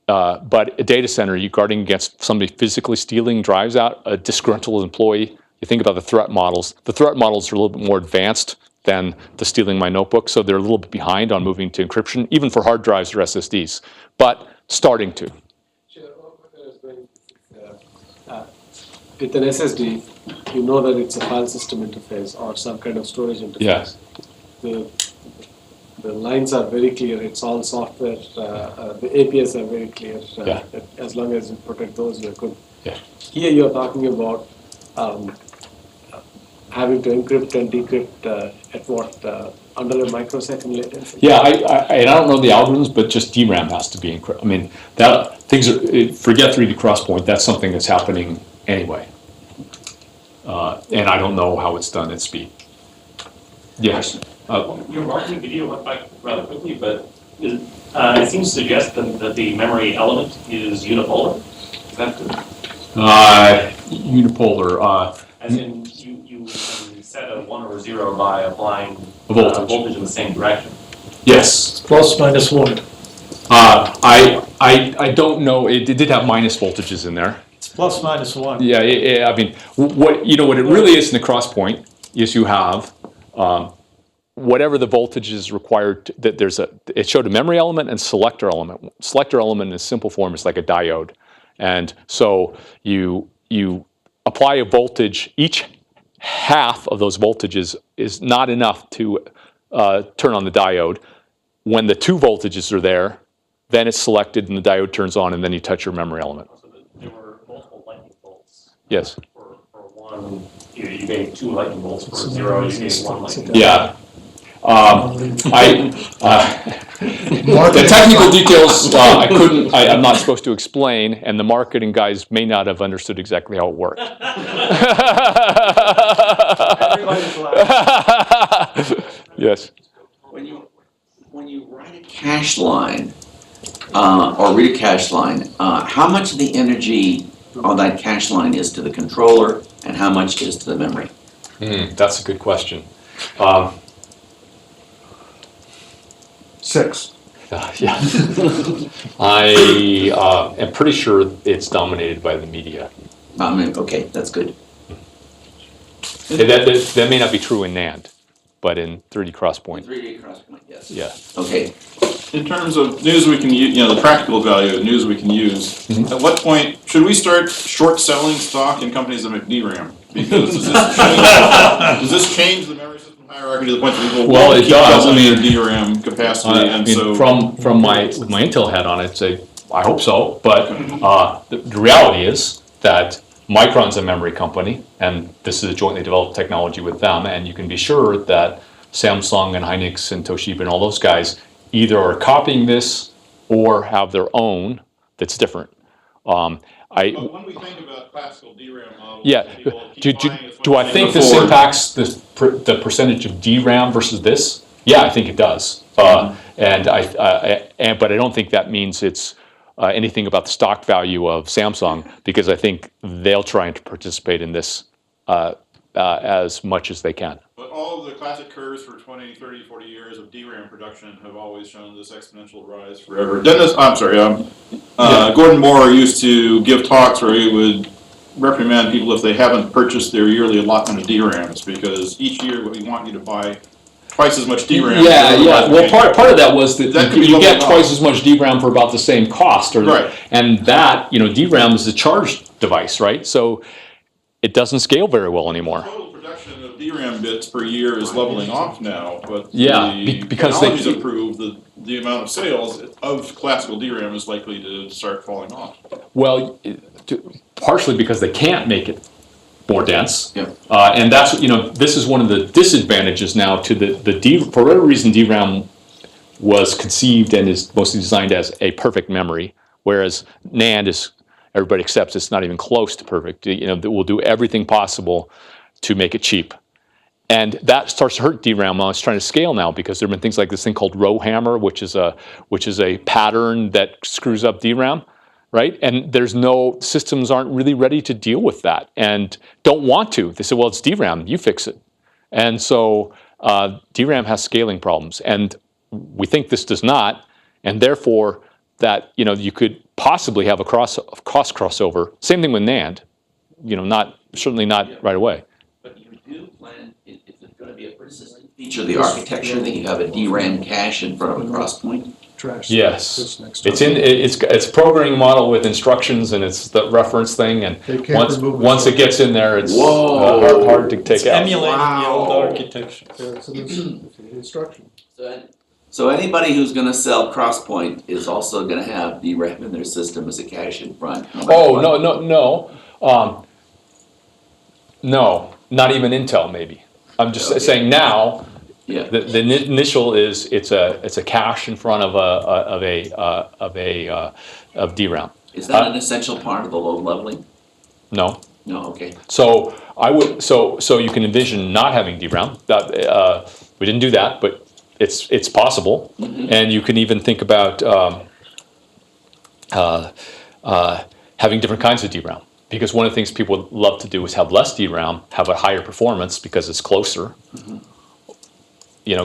but a data center, you're guarding against somebody physically stealing drives out, a disgruntled employee. You think about the threat models. The threat models are a little bit more advanced than the stealing my notebook, so they're a little bit behind on moving to encryption, even for hard drives or SSDs, but starting to. With an SSD, you know that it's a file system interface or some kind of storage interface. Yeah. The lines are very clear. It's all software. The APIs are very clear. As long as you protect those, you're good. Yeah. Here you're talking about having to encrypt and decrypt at what, under a microsecond latency? Yeah, I don't know the algorithms, but just DRAM has to be encrypted. I mean, forget 3D crosspoint. That's something that's happening anyway. And I don't know how it's done at speed. Yes. Your marketing video went by rather quickly, but it seems to suggest that the memory element is unipolar. Is that unipolar? As in, you can set a 1 or a 0 by applying a voltage in the same direction. Yes. Plus minus 1. I don't know. It did have minus voltages in there. It's plus minus 1. Yeah. I mean, what it really is in the crosspoint is you have whatever the voltage is required. It showed a memory element and selector element. Selector element in simple form is like a diode, and so you apply a voltage. Each half of those voltages is not enough to turn on the diode. When the 2 voltages are there, then it's selected and the diode turns on, and then you touch your memory element. So there were multiple lightning bolts. Yes. For one, you gave 2 lightning bolts. For 0, you gave 1 lightning bolt. Yeah. The technical details I'm not supposed to explain, and the marketing guys may not have understood exactly how it worked. Yes. When you write a cache line or read a cache line, how much of the energy on that cache line is to the controller, and how much is to the memory? That's a good question. 6. Yeah. I am pretty sure it's dominated by the media. Okay, that's good. That may not be true in NAND, but in 3D XPoint. 3D XPoint, yes. Yeah. Okay. In terms of news we can use, the practical value of news we can use, Mm-hmm. at what point should we start short selling stock in companies that make DRAM? Because does this change the memory system hierarchy to the point that people Well, will it keep does. doubling their DRAM capacity? And so from my with my Intel hat on, I'd say I hope so. But the reality is that Micron's a memory company, and this is a jointly developed technology with them. And you can be sure that Samsung and Hynix and Toshiba and all those guys either are copying this or have their own that's different. but when we think about classical DRAM models, Yeah. people keep buying as Do much I as think they this afford. impacts the percentage of DRAM versus this? Yeah, I think it does. But I don't think that means it's anything about the stock value of Samsung, because I think they'll try to participate in this as much as they can. But all of the classic curves for 20, 30, 40 years of DRAM production have always shown this exponential rise forever. Gordon Moore used to give talks where he would reprimand people if they haven't purchased their yearly allotment of DRAMs, because each year we want you to buy twice as much DRAM. Well, part of that was that could be you get leveled twice off. as much DRAM for about the same cost, Right. And that DRAM is a charge device, right? So it doesn't scale very well anymore. Total production of DRAM bits per year is leveling off now, but Yeah, the because technology's improved, the amount of sales of classical DRAM is likely to start falling off. Well, partially because they can't make it more dense. Yeah. And that's, this is one of the disadvantages now to for whatever reason, DRAM was conceived and is mostly designed as a perfect memory, whereas NAND is, everybody accepts it's not even close to perfect. That will do everything possible to make it cheap. And that starts to hurt DRAM while it's trying to scale now, because there have been things like this thing called row hammer, which is a pattern that screws up DRAM. Right? And systems aren't really ready to deal with that and don't want to. They say, well, it's DRAM, you fix it. And so DRAM has scaling problems, and we think this does not, and therefore that, you could possibly have a cost crossover. Same thing with NAND, certainly not right away. But you do plan, is it going to be a persistent feature of the architecture that you have a DRAM cache in front of a cross point? Yes, it's a programming model with instructions, and it's the reference thing, and once it gets in there, it's hard to take out. Emulating the old architecture. So there's instruction. So anybody who's going to sell Crosspoint is also going to have DRAM in their system as a cache in front. No, not even Intel. Maybe I'm just saying now. Yeah. The initial is it's a cache in front of DRAM. Is that an essential part of the load leveling? No. No. Okay. So you can envision not having DRAM. We didn't do that, but it's possible. Mm-hmm. And you can even think about having different kinds of DRAM, because one of the things people would love to do is have less DRAM, have a higher performance because it's closer. Mm-hmm.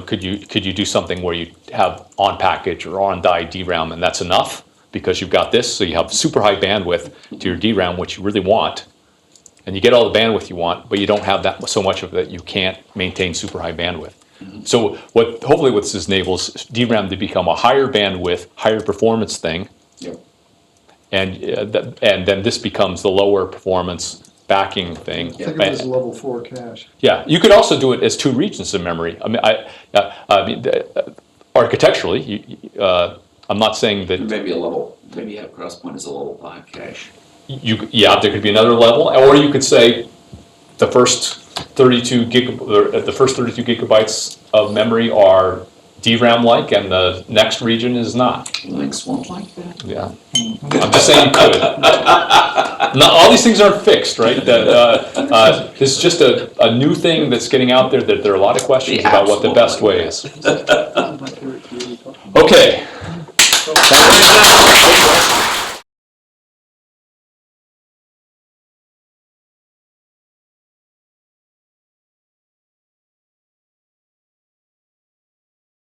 Could you do something where you have on package or on die DRAM, and that's enough because you've got this, so you have super high bandwidth to your DRAM, which you really want, and you get all the bandwidth you want, but you don't have that so much of it that you can't maintain super high bandwidth. Mm-hmm. So hopefully what this enables DRAM to become a higher bandwidth, higher performance thing, yep. and then this becomes the lower performance backing thing. Think of it as a level 4 cache. Yeah, you could also do it as two regions of memory. I mean, architecturally, I'm not saying that. Maybe you have Crosspoint as a level 5 cache. There could be another level, or you could say the first 32 gigabytes of memory are DRAM-like, and the next region is not. Links won't like that. Yeah, I'm just saying you could. Not all these things aren't fixed, right? This is just a new thing that's getting out there. That there are a lot of questions about what the best way is. Okay.